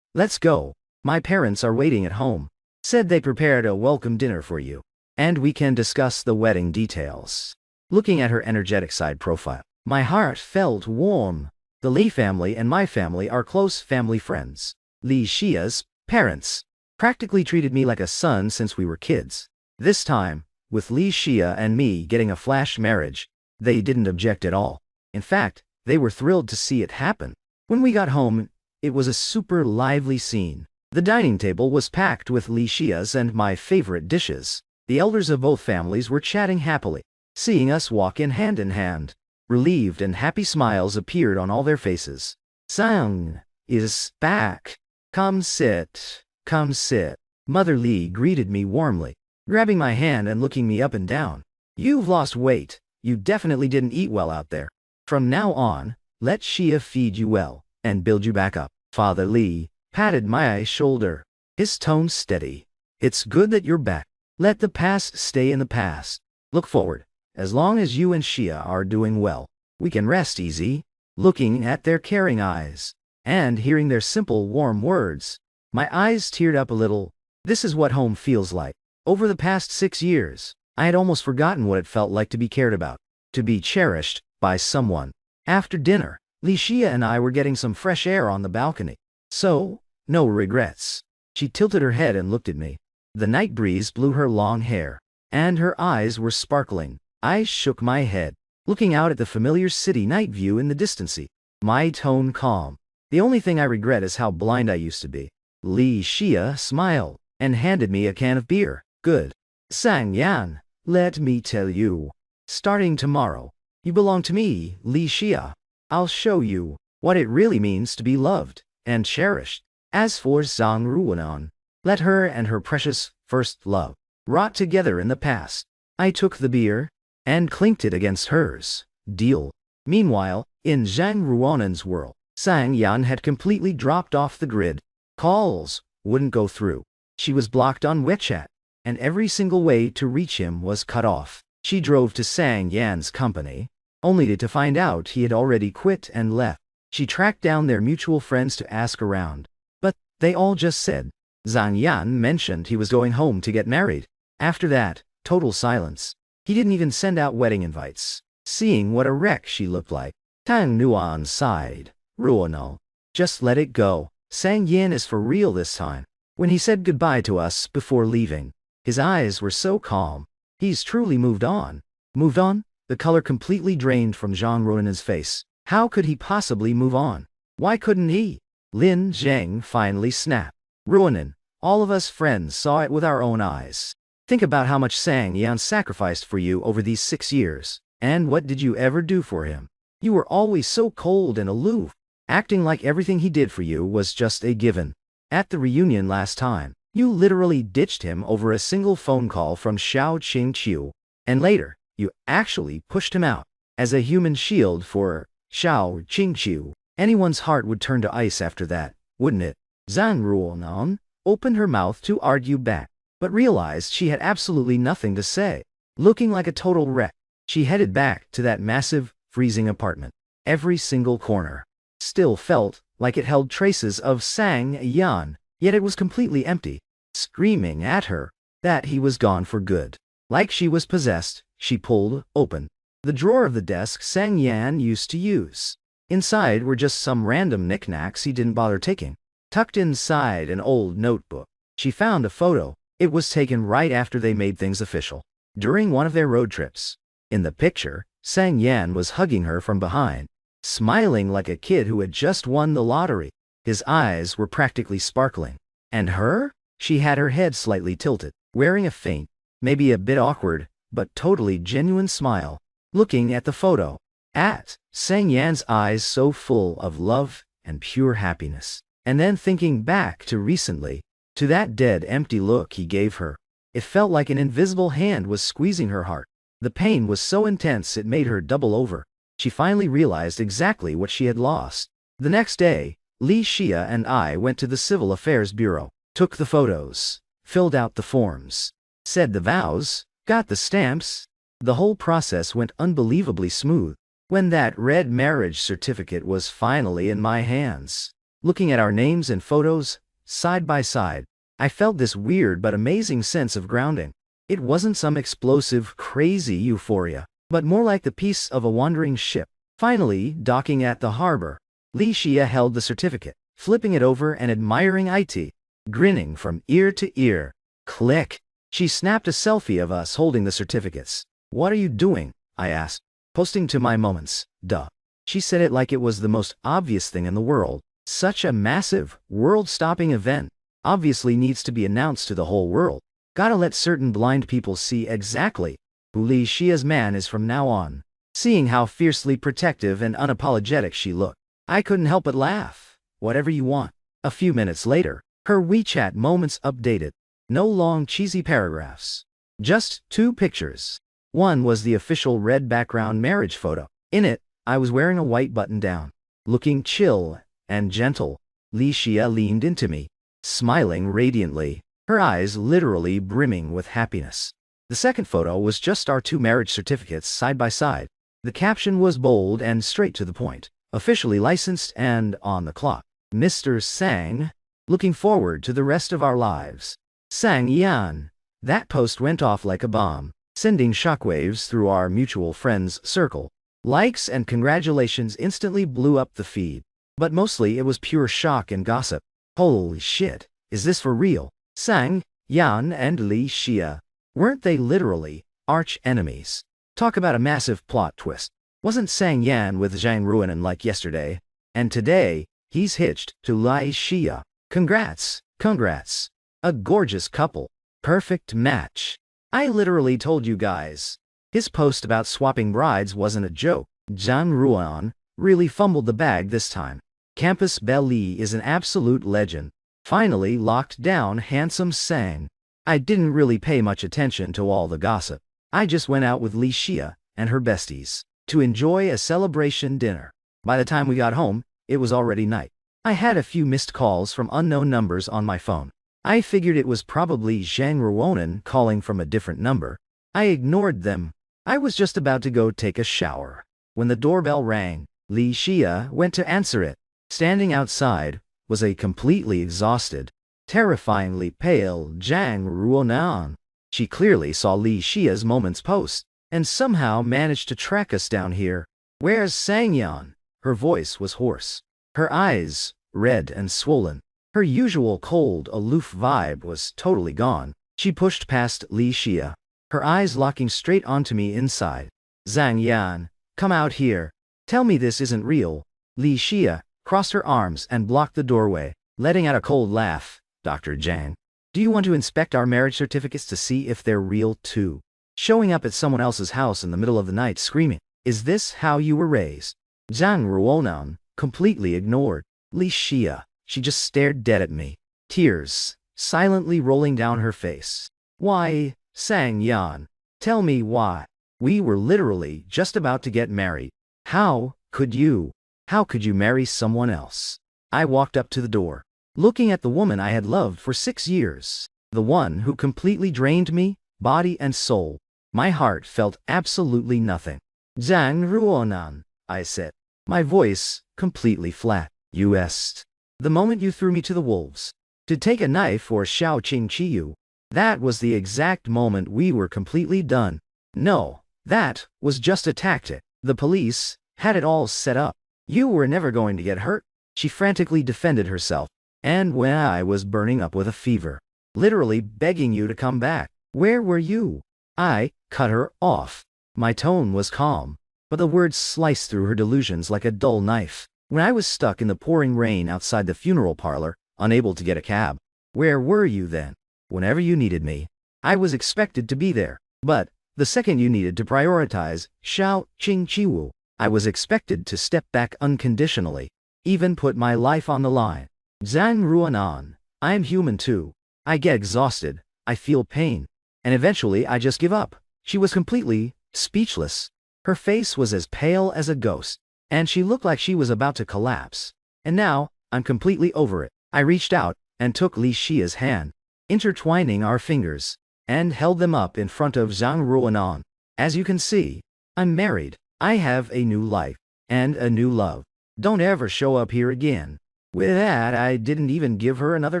"Let's go. My parents are waiting at home. Said they prepared a welcome dinner for you, and we can discuss the wedding details." Looking at her energetic side profile, my heart felt warm. The Li family and my family are close family friends. Li Xia's parents practically treated me like a son since we were kids. This time, with Li Xia and me getting a flash marriage, they didn't object at all. In fact, they were thrilled to see it happen. When we got home, it was a super lively scene. The dining table was packed with Li Xia's and my favorite dishes. The elders of both families were chatting happily, seeing us walk in hand. Relieved and happy smiles appeared on all their faces. "Sang is back. Come sit. Come sit." Mother Li greeted me warmly, grabbing my hand and looking me up and down. "You've lost weight. You definitely didn't eat well out there. From now on, let Xia feed you well and build you back up." Father Li patted my shoulder, his tone steady. "It's good that you're back. Let the past stay in the past. Look forward. As long as you and Xia are doing well, we can rest easy." Looking at their caring eyes and hearing their simple, warm words, my eyes teared up a little. This is what home feels like. Over the past 6 years, I had almost forgotten what it felt like to be cared about, to be cherished by someone. After dinner, Li Xia and I were getting some fresh air on the balcony. So, no regrets. She tilted her head and looked at me. The night breeze blew her long hair, and her eyes were sparkling. I shook my head, looking out at the familiar city night view in the distance. My tone calm. "The only thing I regret is how blind I used to be." Li Xia smiled and handed me a can of beer. "Good. Sang Yan, let me tell you. Starting tomorrow, you belong to me, Li Xia. I'll show you what it really means to be loved and cherished." As for Zhang Ruonan, let her and her precious first love rot together in the past. I took the beer and clinked it against hers. Deal. Meanwhile, in Zhang Ruonan's world, Sang Yan had completely dropped off the grid. Calls wouldn't go through. She was blocked on WeChat, and every single way to reach him was cut off. She drove to Sang Yan's company, only to find out he had already quit and left. She tracked down their mutual friends to ask around, but They all just said. Zhang Yan mentioned he was going home to get married. After that, total silence. He didn't even send out wedding invites. Seeing what a wreck she looked like, Tang Nuan sighed. Ruonal. Just let it go. Sang Yin is for real this time. When he said goodbye to us before leaving, his eyes were so calm. He's truly moved on. Moved on? The color completely drained from Zhang Ruonan's face. How could he possibly move on? Why couldn't he? Lin Zheng finally snapped. Ruonan, all of us friends saw it with our own eyes. Think about how much Sang Yan sacrificed for you over these 6 years. And what did you ever do for him? You were always so cold and aloof, acting like everything he did for you was just a given. At the reunion last time, you literally ditched him over a single phone call from Xiao Qingqiu, and later, you actually pushed him out. As a human shield for Xiao Qingqiu, anyone's heart would turn to ice after that, wouldn't it? Zhang Ruonan opened her mouth to argue back, but realized she had absolutely nothing to say. Looking like a total wreck, she headed back to that massive, freezing apartment. Every single corner still felt like it held traces of Sang Yan, yet it was completely empty, screaming at her that he was gone for good. Like she was possessed, she pulled open the drawer of the desk Sang Yan used to use. Inside were just some random knickknacks he didn't bother taking. Tucked inside an old notebook, she found a photo. It was taken right after they made things official, during one of their road trips. In the picture, Sang Yan was hugging her from behind, smiling like a kid who had just won the lottery. His eyes were practically sparkling. And her? She had her head slightly tilted, wearing a faint, maybe a bit awkward, but totally genuine smile, looking at the photo. At Sang Yan's eyes so full of love and pure happiness. And then thinking back to recently, to that dead empty look he gave her, it felt like an invisible hand was squeezing her heart. The pain was so intense it made her double over. She finally realized exactly what she had lost. The next day, Li Xia and I went to the Civil Affairs Bureau, took the photos, filled out the forms, said the vows, got the stamps. The whole process went unbelievably smooth. When that red marriage certificate was finally in my hands, looking at our names and photos, side by side, I felt this weird but amazing sense of grounding. It wasn't some explosive, crazy euphoria, but more like the peace of a wandering ship. Finally, docking at the harbor, Li Xia held the certificate, flipping it over and admiring it, grinning from ear to ear. Click! She snapped a selfie of us holding the certificates. What are you doing? I asked. Posting to my moments, duh. She said it like it was the most obvious thing in the world. Such a massive, world-stopping event obviously needs to be announced to the whole world. Gotta let certain blind people see exactly who Li Xia's man is from now on. Seeing how fiercely protective and unapologetic she looked, I couldn't help but laugh. Whatever you want. A few minutes later, her WeChat moments updated. No long cheesy paragraphs. Just 2 pictures. One was the official red background marriage photo. In it, I was wearing a white button-down, looking chill and gentle. Li Xia leaned into me, smiling radiantly, her eyes literally brimming with happiness. The second photo was just our 2 marriage certificates side by side. The caption was bold and straight to the point. Officially licensed and on the clock. Mr. Sang, looking forward to the rest of our lives. Sang Yan. That post went off like a bomb, sending shockwaves through our mutual friends' circle. Likes and congratulations instantly blew up the feed. But mostly it was pure shock and gossip. Holy shit, is this for real? Sang Yan and Li Xia. Weren't they literally arch enemies? Talk about a massive plot twist. Wasn't Sang Yan with Zhang Ruonan like yesterday? And today, he's hitched to Li Xia. Congrats, congrats. A gorgeous couple. Perfect match. I literally told you guys. His post about swapping brides wasn't a joke. Zhang Ruonan really fumbled the bag this time. Campus Belle is an absolute legend. Finally locked down handsome Sang. I didn't really pay much attention to all the gossip. I just went out with Li Xia and her besties to enjoy a celebration dinner. By the time we got home, it was already night. I had a few missed calls from unknown numbers on my phone. I figured it was probably Zhang Ruonan calling from a different number. I ignored them. I was just about to go take a shower when the doorbell rang. Li Xia went to answer it. Standing outside, was a completely exhausted, terrifyingly pale Zhang Ruonan. She clearly saw Li Xia's moments post, and somehow managed to track us down here. "Where's Sangyan?" Her voice was hoarse. Her eyes, red and swollen. Her usual cold, aloof vibe was totally gone. She pushed past Li Xia, her eyes locking straight onto me inside. "Zhang Yan, come out here. Tell me this isn't real." Li Xia crossed her arms and blocked the doorway, letting out a cold laugh. "Dr. Zhang, do you want to inspect our marriage certificates to see if they're real too? Showing up at someone else's house in the middle of the night screaming, is this how you were raised?" Zhang Ruonan completely ignored Li Xia. She just stared dead at me, tears silently rolling down her face. "Why, Sang Yan, tell me why. We were literally just about to get married. How could you? How could you marry someone else?" I walked up to the door, looking at the woman I had loved for 6 years, the one who completely drained me, body and soul. My heart felt absolutely nothing. "Zhang Ruonan," I said, my voice completely flat. "You asked the moment you threw me to the wolves to take a knife or Xiao Qing Qiyu. That was the exact moment we were completely done. No, that was just a tactic. The police had it all set up. You were never going to get hurt." She frantically defended herself. "And when I was burning up with a fever, literally begging you to come back, where were you?" I cut her off. My tone was calm, but the words sliced through her delusions like a dull knife. "When I was stuck in the pouring rain outside the funeral parlor, unable to get a cab, where were you then? Whenever you needed me, I was expected to be there. But the second you needed to prioritize Xiao Qing Qiwu, I was expected to step back unconditionally, even put my life on the line." "Zhang Ruonan, I'm human too. I get exhausted, I feel pain, and eventually I just give up." She was completely speechless. Her face was as pale as a ghost, and she looked like she was about to collapse. "And now, I'm completely over it." I reached out and took Li Xia's hand, intertwining our fingers, and held them up in front of Zhang Ruonan. "As you can see, I'm married. I have a new life, and a new love. Don't ever show up here again." With that, I didn't even give her another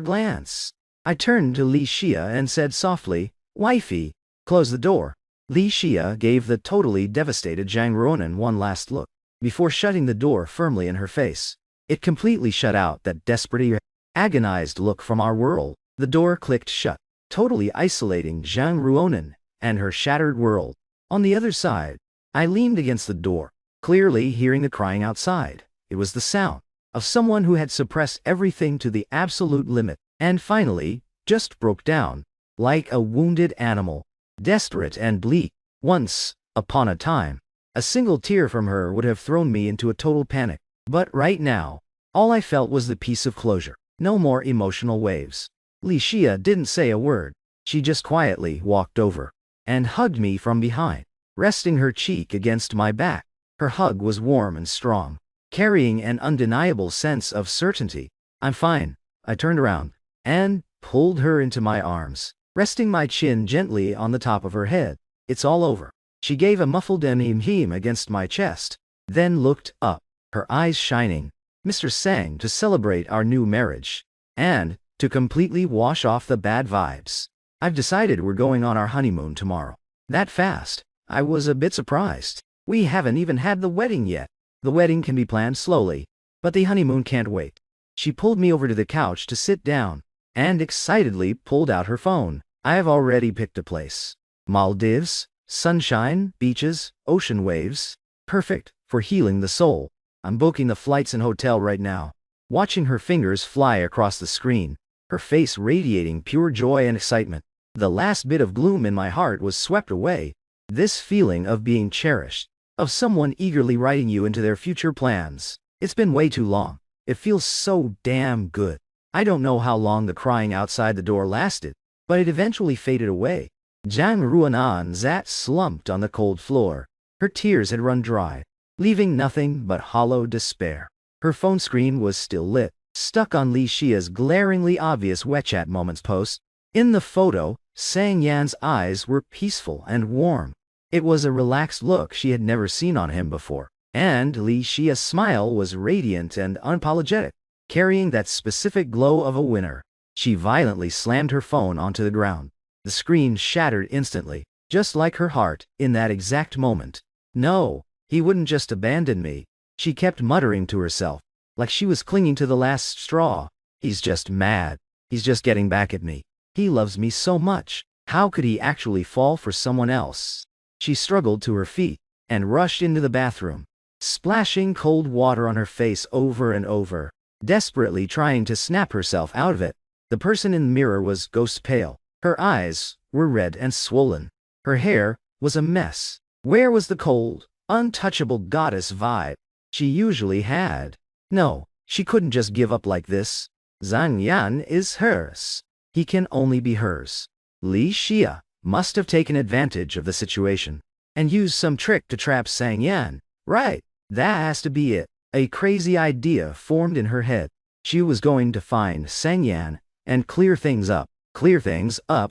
glance. I turned to Li Xia and said softly, "Wifey, close the door." Li Xia gave the totally devastated Zhang Ruonan one last look, before shutting the door firmly in her face. It completely shut out that desperate, agonized look from our world. The door clicked shut, totally isolating Zhang Ruonan and her shattered world. On the other side, I leaned against the door, clearly hearing the crying outside. It was the sound of someone who had suppressed everything to the absolute limit, and finally, just broke down, like a wounded animal, desperate and bleak. Once upon a time, a single tear from her would have thrown me into a total panic. But right now, all I felt was the peace of closure. No more emotional waves. Li Xia didn't say a word. She just quietly walked over and hugged me from behind, resting her cheek against my back. Her hug was warm and strong, carrying an undeniable sense of certainty. "I'm fine." I turned around and pulled her into my arms, resting my chin gently on the top of her head. "It's all over." She gave a muffled hem against my chest, then looked up, her eyes shining. "Mr. Sang, to celebrate our new marriage, and to completely wash off the bad vibes, I've decided we're going on our honeymoon tomorrow." That fast? I was a bit surprised. We haven't even had the wedding yet. The wedding can be planned slowly, but the honeymoon can't wait. She pulled me over to the couch to sit down, and excitedly pulled out her phone. "I have already picked a place. Maldives, sunshine, beaches, ocean waves. Perfect for healing the soul. I'm booking the flights and hotel right now." Watching her fingers fly across the screen, her face radiating pure joy and excitement, the last bit of gloom in my heart was swept away. This feeling of being cherished, of someone eagerly writing you into their future plans. It's been way too long. It feels so damn good. I don't know how long the crying outside the door lasted, but it eventually faded away. Zhang Ruonan sat slumped on the cold floor. Her tears had run dry, leaving nothing but hollow despair. Her phone screen was still lit, stuck on Li Xia's glaringly obvious WeChat moments post. In the photo, Sang Yan's eyes were peaceful and warm. It was a relaxed look she had never seen on him before, and Li Xia's smile was radiant and unapologetic. carrying that specific glow of a winner. She violently slammed her phone onto the ground. The screen shattered instantly, just like her heart, in that exact moment. No, he wouldn't just abandon me. She kept muttering to herself, like she was clinging to the last straw. He's just mad. He's just getting back at me. He loves me so much. How could he actually fall for someone else? She struggled to her feet and rushed into the bathroom, splashing cold water on her face over and over, desperately trying to snap herself out of it. The person in the mirror was ghost pale. Her eyes were red and swollen. Her hair was a mess. Where was the cold, untouchable goddess vibe she usually had? No, she couldn't just give up like this. Zhang Yan is hers. He can only be hers. Li Xia must have taken advantage of the situation and used some trick to trap Sang Yan. Right, that has to be it. A crazy idea formed in her head. She was going to find Sang Yan and clear things up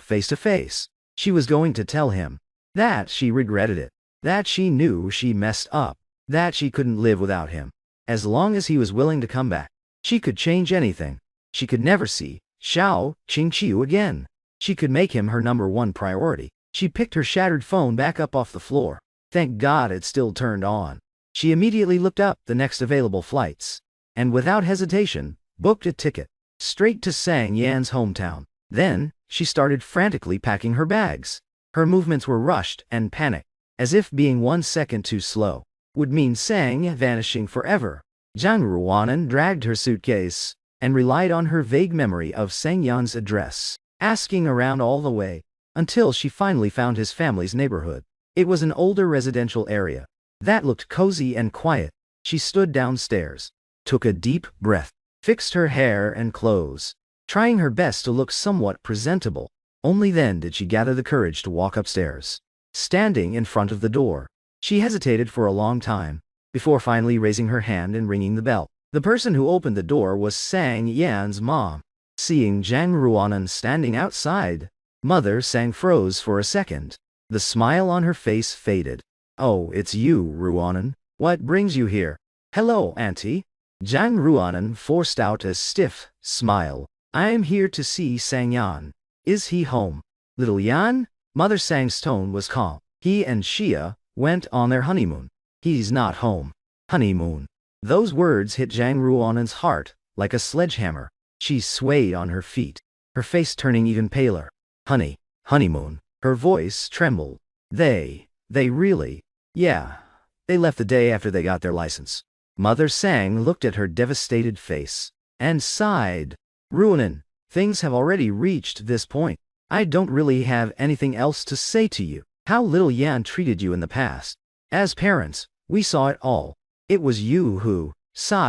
face to face. She was going to tell him that she regretted it, that she knew she messed up, that she couldn't live without him. As long as he was willing to come back, she could change anything. She could never see Xiao Qingqiu again. She could make him her #1 priority. She picked her shattered phone back up off the floor. Thank God it still turned on. She immediately looked up the next available flights, and without hesitation, booked a ticket straight to Sang Yan's hometown. Then, she started frantically packing her bags. Her movements were rushed and panicked, as if being 1 second too slow would mean Sang vanishing forever. Zhang Ruanan dragged her suitcase and relied on her vague memory of Sang Yan's address, asking around all the way, until she finally found his family's neighborhood. It was an older residential area that looked cozy and quiet. She stood downstairs, took a deep breath, fixed her hair and clothes, trying her best to look somewhat presentable. Only then did she gather the courage to walk upstairs. Standing in front of the door, she hesitated for a long time, before finally raising her hand and ringing the bell. The person who opened the door was Sang Yan's mom. Seeing Zhang Ruanan standing outside, Mother Sang froze for a second. The smile on her face faded. "Oh, it's you, Ruanan. What brings you here?" "Hello, Auntie." Zhang Ruanan forced out a stiff smile. "I am here to see Sang Yan. Is he home?" "Little Yan?" Mother Sang's tone was calm. "He and Xia went on their honeymoon. He's not home." Honeymoon. Those words hit Zhang Ruanan's heart like a sledgehammer. She swayed on her feet, her face turning even paler. Honeymoon. Her voice trembled. They really, yeah. They left the day after they got their license. Mother Sang looked at her devastated face and sighed. "Ruanan, things have already reached this point. I don't really have anything else to say to you. How little Yan treated you in the past. As parents, we saw it all. It was you who,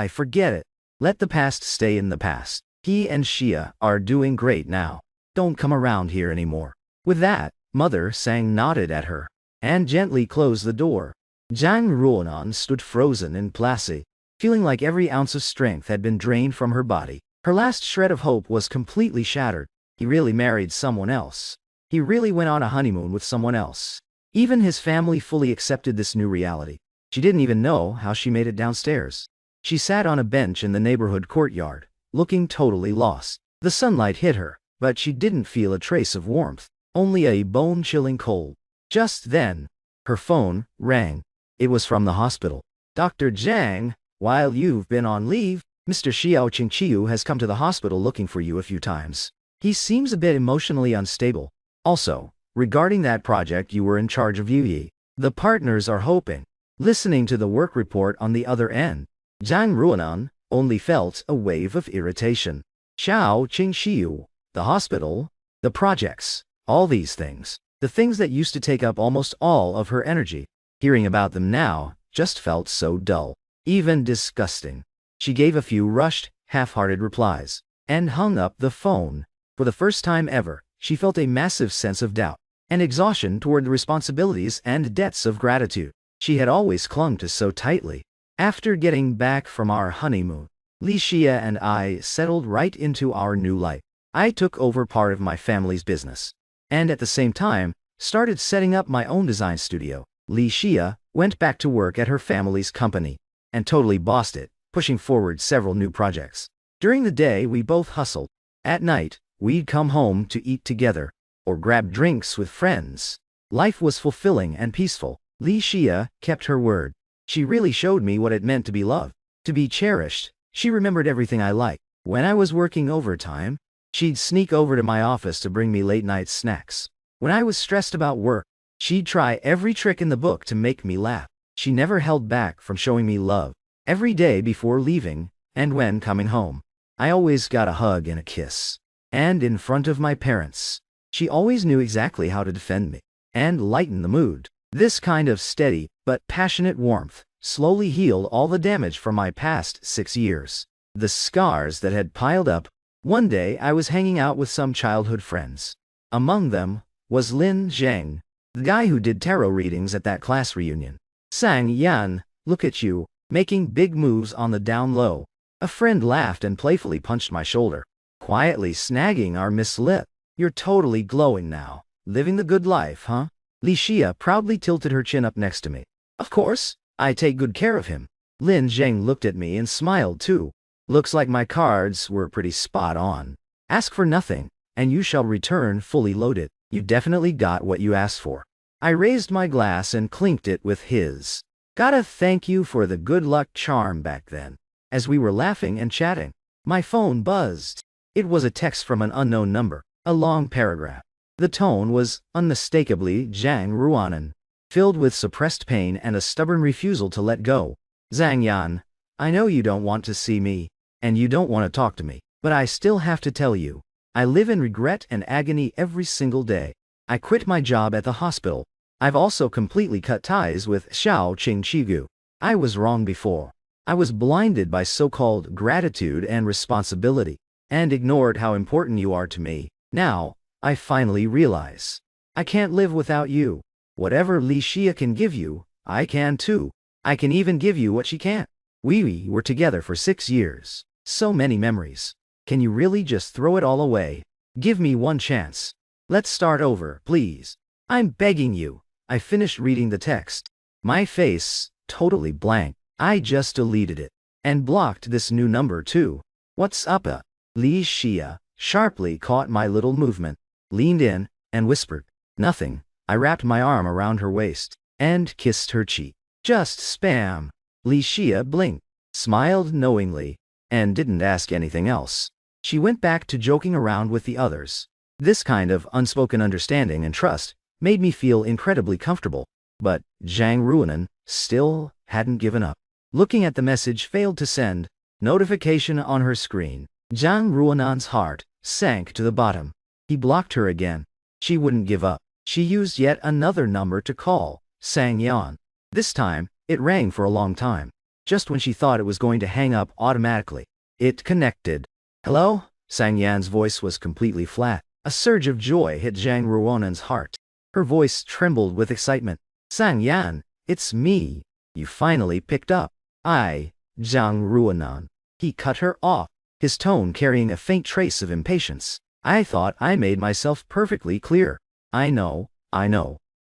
forget it. Let the past stay in the past. He and Xia are doing great now. Don't come around here anymore." With that, Mother Sang nodded at her and gently closed the door. Zhang Ruanan stood frozen and placid, feeling like every ounce of strength had been drained from her body. Her last shred of hope was completely shattered. He really married someone else. He really went on a honeymoon with someone else. Even his family fully accepted this new reality. She didn't even know how she made it downstairs. She sat on a bench in the neighborhood courtyard, looking totally lost. The sunlight hit her, but she didn't feel a trace of warmth, only a bone-chilling cold. Just then, her phone rang. It was from the hospital. "Dr. Zhang, while you've been on leave, Mr. Xiao Qingqiu has come to the hospital looking for you a few times. He seems a bit emotionally unstable. Also, regarding that project you were in charge of Yi, the partners are hoping." Listening to the work report on the other end, Zhang Ruanan only felt a wave of irritation. Xiao Qingqiu, the hospital, the projects, all these things. The things that used to take up almost all of her energy. Hearing about them now just felt so dull, even disgusting. She gave a few rushed, half-hearted replies, and hung up the phone. For the first time ever, she felt a massive sense of doubt and exhaustion toward the responsibilities and debts of gratitude she had always clung to so tightly. After getting back from our honeymoon, Li Xia and I settled right into our new life. I took over part of my family's business, and at the same time, started setting up my own design studio. Li Xia went back to work at her family's company, and totally bossed it, pushing forward several new projects. During the day, we both hustled. At night, we'd come home to eat together, or grab drinks with friends. Life was fulfilling and peaceful. Li Xia kept her word. She really showed me what it meant to be loved, to be cherished. She remembered everything I liked. When I was working overtime, she'd sneak over to my office to bring me late-night snacks. When I was stressed about work, she'd try every trick in the book to make me laugh. She never held back from showing me love. Every day before leaving, and when coming home, I always got a hug and a kiss. And in front of my parents, she always knew exactly how to defend me and lighten the mood. This kind of steady but passionate warmth slowly healed all the damage from my past 6 years. The scars that had piled up. One day I was hanging out with some childhood friends. Among them was Lin Zhang, the guy who did tarot readings at that class reunion. Sang Yan, look at you, making big moves on the down low. A friend laughed and playfully punched my shoulder, quietly snagging our Miss Lip. You're totally glowing now. Living the good life, huh? Li Xia proudly tilted her chin up next to me. Of course, I take good care of him. Lin Zhang looked at me and smiled too. Looks like my cards were pretty spot on. Ask for nothing, and you shall return fully loaded. You definitely got what you asked for. I raised my glass and clinked it with his. Gotta thank you for the good luck charm back then. As we were laughing and chatting, my phone buzzed. It was a text from an unknown number, a long paragraph. The tone was unmistakably Zhang Ruanan, filled with suppressed pain and a stubborn refusal to let go. Zhang Yan, I know you don't want to see me, and you don't want to talk to me, but I still have to tell you. I live in regret and agony every single day. I quit my job at the hospital. I've also completely cut ties with Xiao Qingqigu. I was wrong before. I was blinded by so-called gratitude and responsibility, and ignored how important you are to me. Now, I finally realize. I can't live without you. Whatever Li Xia can give you, I can too. I can even give you what she can't. We were together for 6 years. So many memories. Can you really just throw it all away? Give me one chance. Let's start over, please. I'm begging you. I finished reading the text. My face, totally blank. I just deleted it. And blocked this new number too. What's up? Li Xia sharply caught my little movement, leaned in, and whispered, nothing. I wrapped my arm around her waist, and kissed her cheek. Just spam. Li Xia blinked, smiled knowingly, and didn't ask anything else. She went back to joking around with the others. This kind of unspoken understanding and trust made me feel incredibly comfortable. But Zhang Ruanan still hadn't given up. Looking at the message failed to send, notification on her screen. Zhang Ruanan's heart sank to the bottom. He blocked her again. She wouldn't give up. She used yet another number to call, Sang Yan. This time, it rang for a long time. Just when she thought it was going to hang up automatically, it connected. Hello? Sang Yan's voice was completely flat. A surge of joy hit Zhang Ruanan's heart. Her voice trembled with excitement. Sang Yan, it's me. You finally picked up. Zhang Ruanan. He cut her off, his tone carrying a faint trace of impatience. I thought I made myself perfectly clear. I know,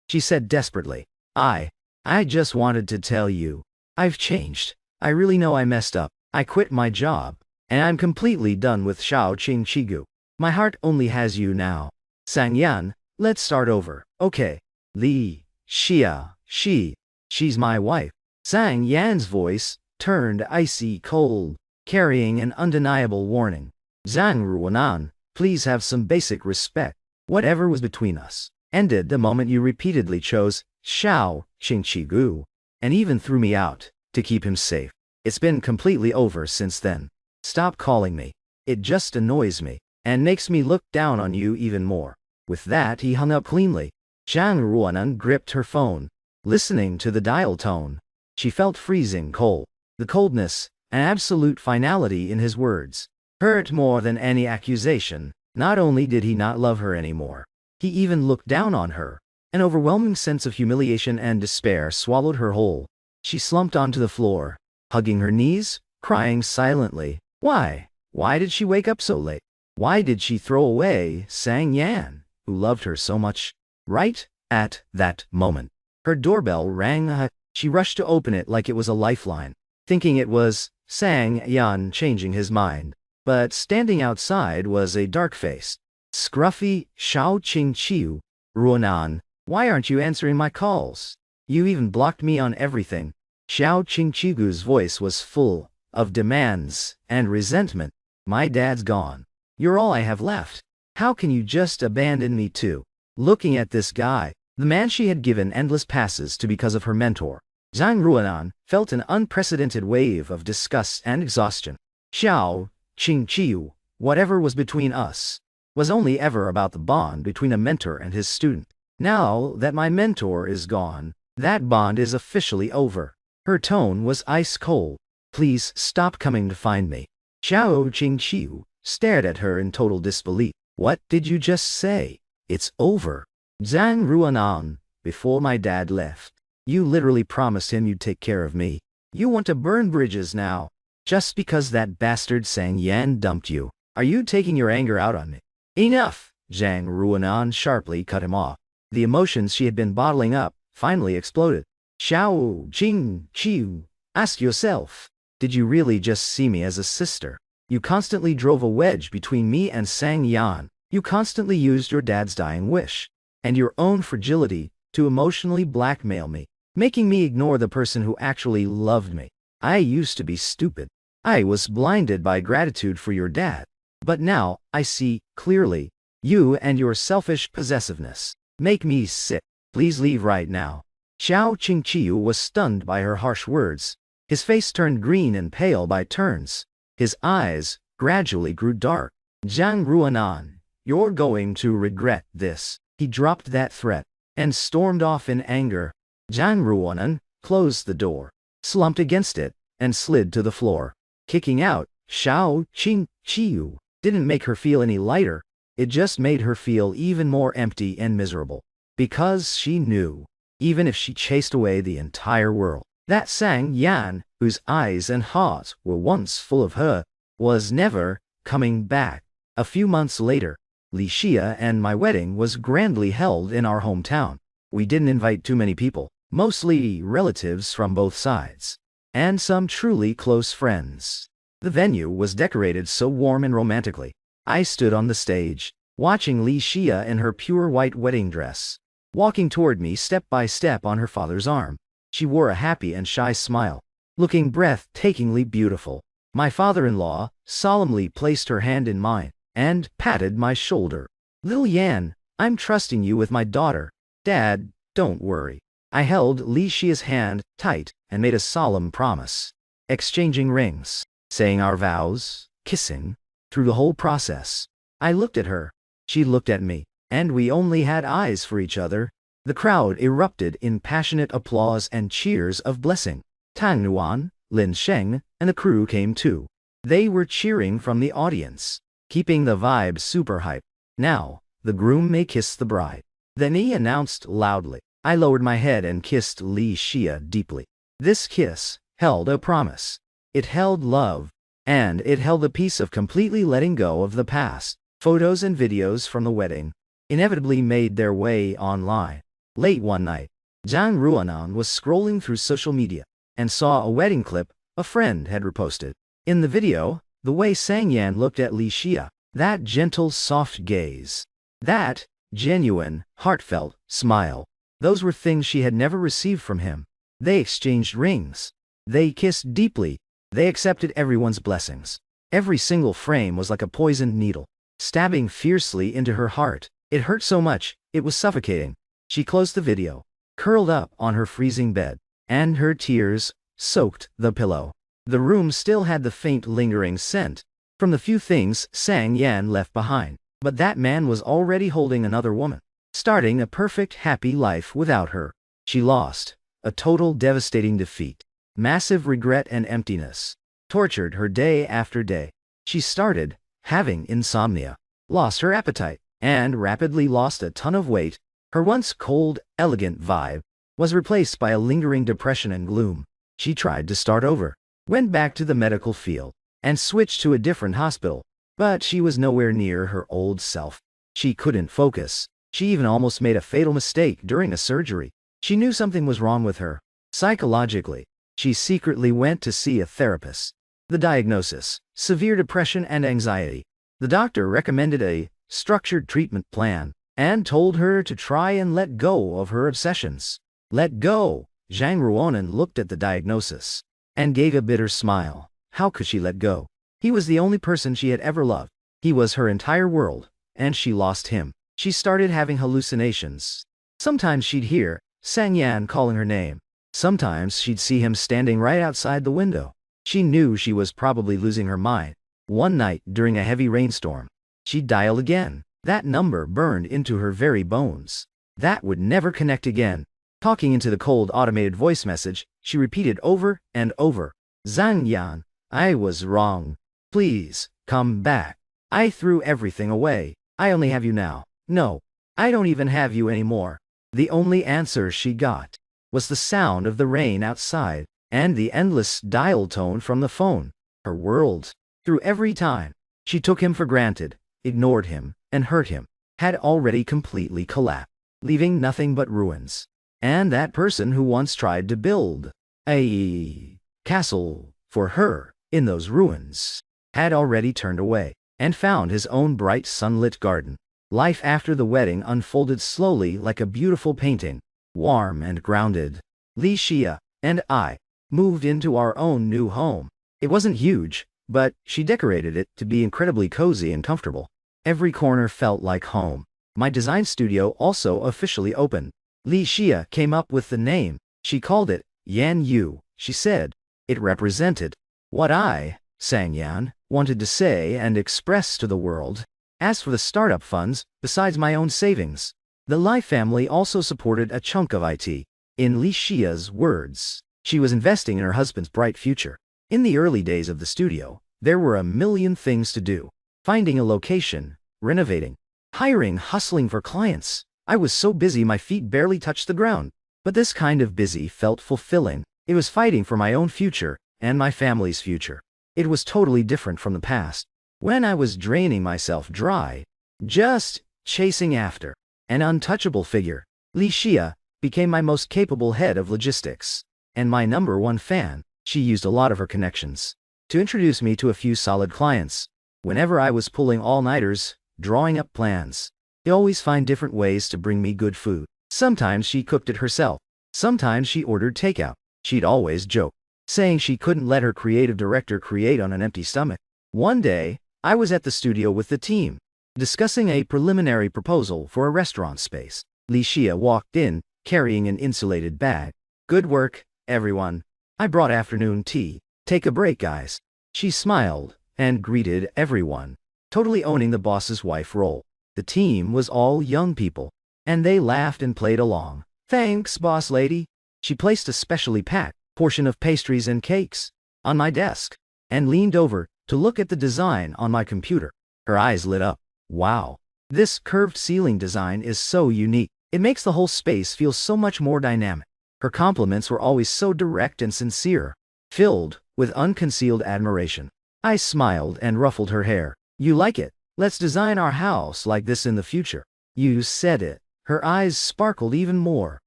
she said desperately. I just wanted to tell you. I've changed. I really know I messed up. I quit my job, and I'm completely done with Xiao Qingqigu. My heart only has you now. Sang Yan, let's start over, okay? Li Xia, she's my wife. Sang Yan's voice turned icy cold, carrying an undeniable warning. Zhang Ruanan, please have some basic respect. Whatever was between us ended the moment you repeatedly chose Xiao Qingqigu, and even threw me out to keep him safe. It's been completely over since then. Stop calling me. It just annoys me, and makes me look down on you even more. With that, he hung up cleanly. Zhang Ruanan gripped her phone, listening to the dial tone. She felt freezing cold. The coldness and absolute finality in his words hurt more than any accusation. Not only did he not love her anymore, he even looked down on her. An overwhelming sense of humiliation and despair swallowed her whole. She slumped onto the floor, hugging her knees, crying silently. Why? Why did she wake up so late? Why did she throw away Sang Yan, who loved her so much? Right at that moment, her doorbell rang. She rushed to open it like it was a lifeline, thinking it was Sang Yan changing his mind. But standing outside was a dark-faced, scruffy Xiao Qingqiu. Ruanan, why aren't you answering my calls? You even blocked me on everything. Xiao Qingqiu's voice was full of demands and resentment. My dad's gone. You're all I have left. How can you just abandon me too? Looking at this guy, the man she had given endless passes to because of her mentor, Zhang Ruanan felt an unprecedented wave of disgust and exhaustion. Xiao Qingqiu, whatever was between us, was only ever about the bond between a mentor and his student. Now that my mentor is gone, that bond is officially over. Her tone was ice cold. Please stop coming to find me. Xiao Qingqiu stared at her in total disbelief. What did you just say? It's over. Zhang Ruanan, before my dad left, you literally promised him you'd take care of me. You want to burn bridges now, just because that bastard Sang Yan dumped you. Are you taking your anger out on me? Enough! Zhang Ruanan sharply cut him off. The emotions she had been bottling up finally exploded. Xiao Qingqiu, ask yourself, did you really just see me as a sister? You constantly drove a wedge between me and Sang Yan. You constantly used your dad's dying wish and your own fragility to emotionally blackmail me, making me ignore the person who actually loved me. I used to be stupid. I was blinded by gratitude for your dad. But now, I see, clearly, you and your selfish possessiveness make me sick. Please leave right now. Xiao Qingqiu was stunned by her harsh words. His face turned green and pale by turns. His eyes gradually grew dark. Zhang Ruanan, you're going to regret this. He dropped that threat and stormed off in anger. Zhang Ruanan closed the door, slumped against it, and slid to the floor. Kicking out Xiao Qingqiu didn't make her feel any lighter. It just made her feel even more empty and miserable. Because she knew, even if she chased away the entire world, that Sang Yan, whose eyes and heart were once full of her, was never coming back. A few months later, Li Xia and my wedding was grandly held in our hometown. We didn't invite too many people, mostly relatives from both sides, and some truly close friends. The venue was decorated so warm and romantically. I stood on the stage, watching Li Xia in her pure white wedding dress, walking toward me step by step on her father's arm. She wore a happy and shy smile, looking breathtakingly beautiful. My father-in-law solemnly placed her hand in mine and patted my shoulder. Lil Yan, I'm trusting you with my daughter. Dad, don't worry. I held Li Xia's hand tight and made a solemn promise. Exchanging rings, saying our vows, kissing. Through the whole process, I looked at her. She looked at me, and we only had eyes for each other. The crowd erupted in passionate applause and cheers of blessing. Tang Nuan, Lin Sheng, and the crew came too. They were cheering from the audience, keeping the vibe super hype. Now, the groom may kiss the bride. Then he announced loudly. I lowered my head and kissed Li Xia deeply. This kiss held a promise. It held love, and it held the peace of completely letting go of the past. Photos and videos from the wedding inevitably made their way online. Late one night, Zhang Ruanan was scrolling through social media and saw a wedding clip a friend had reposted. In the video, the way Sang Yan looked at Li Xia, that gentle, soft gaze, that genuine, heartfelt smile, those were things she had never received from him. They exchanged rings. They kissed deeply. They accepted everyone's blessings. Every single frame was like a poisoned needle, stabbing fiercely into her heart. It hurt so much, it was suffocating. She closed the video, curled up on her freezing bed, and her tears soaked the pillow. The room still had the faint lingering scent from the few things Sang Yan left behind. But that man was already holding another woman, starting a perfect, happy life without her. She lost. A total devastating defeat. Massive regret and emptiness tortured her day after day. She started having insomnia, lost her appetite, and rapidly lost a ton of weight. Her once cold, elegant vibe was replaced by a lingering depression and gloom. She tried to start over, went back to the medical field, and switched to a different hospital. But she was nowhere near her old self. She couldn't focus. She even almost made a fatal mistake during a surgery. She knew something was wrong with her. Psychologically, she secretly went to see a therapist. The diagnosis: severe depression and anxiety. The doctor recommended a structured treatment plan and told her to try and let go of her obsessions. Let go. Zhang Ruonan looked at the diagnosis and gave a bitter smile. How could she let go? He was the only person she had ever loved. He was her entire world, and she lost him. She started having hallucinations. Sometimes she'd hear Sang Yan calling her name. Sometimes she'd see him standing right outside the window. She knew she was probably losing her mind. One night, during a heavy rainstorm, she dialed again. That number burned into her very bones. That would never connect again. Talking into the cold automated voice message, she repeated over and over. Zhang Yan, I was wrong. Please, come back. I threw everything away. I only have you now. No, I don't even have you anymore. The only answer she got was the sound of the rain outside and the endless dial tone from the phone. Her world, through every time she took him for granted, ignored him, and hurt him, had already completely collapsed, leaving nothing but ruins. And that person who once tried to build a castle for her in those ruins had already turned away and found his own bright sunlit garden. Life after the wedding unfolded slowly like a beautiful painting, warm and grounded. Li Xia and I moved into our own new home. It wasn't huge, but she decorated it to be incredibly cozy and comfortable. Every corner felt like home. My design studio also officially opened. Li Xia came up with the name. She called it Yan Yu. She said it represented what I, Sang Yan, wanted to say and express to the world. As for the startup funds, besides my own savings, the Lai family also supported a chunk of it. In Li Xia's words, she was investing in her husband's bright future. In the early days of the studio, there were a million things to do. Finding a location, renovating, hiring, hustling for clients. I was so busy my feet barely touched the ground. But this kind of busy felt fulfilling. It was fighting for my own future and my family's future. It was totally different from the past, when I was draining myself dry, just chasing after an untouchable figure. Li Xia became my most capable head of logistics and my #1 fan. She used a lot of her connections to introduce me to a few solid clients. Whenever I was pulling all-nighters, drawing up plans, they always find different ways to bring me good food. Sometimes she cooked it herself. Sometimes she ordered takeout. She'd always joke, saying she couldn't let her creative director create on an empty stomach. One day, I was at the studio with the team, discussing a preliminary proposal for a restaurant space. Li Xia walked in, carrying an insulated bag. Good work, everyone. I brought afternoon tea. Take a break, guys. She smiled and greeted everyone, totally owning the boss's wife role. The team was all young people, and they laughed and played along. Thanks, boss lady. She placed a specially packed portion of pastries and cakes on my desk and leaned over to look at the design on my computer. Her eyes lit up. Wow, this curved ceiling design is so unique. It makes the whole space feel so much more dynamic. Her compliments were always so direct and sincere, filled with unconcealed admiration. I smiled and ruffled her hair. You like it? Let's design our house like this in the future. You said it. Her eyes sparkled even more.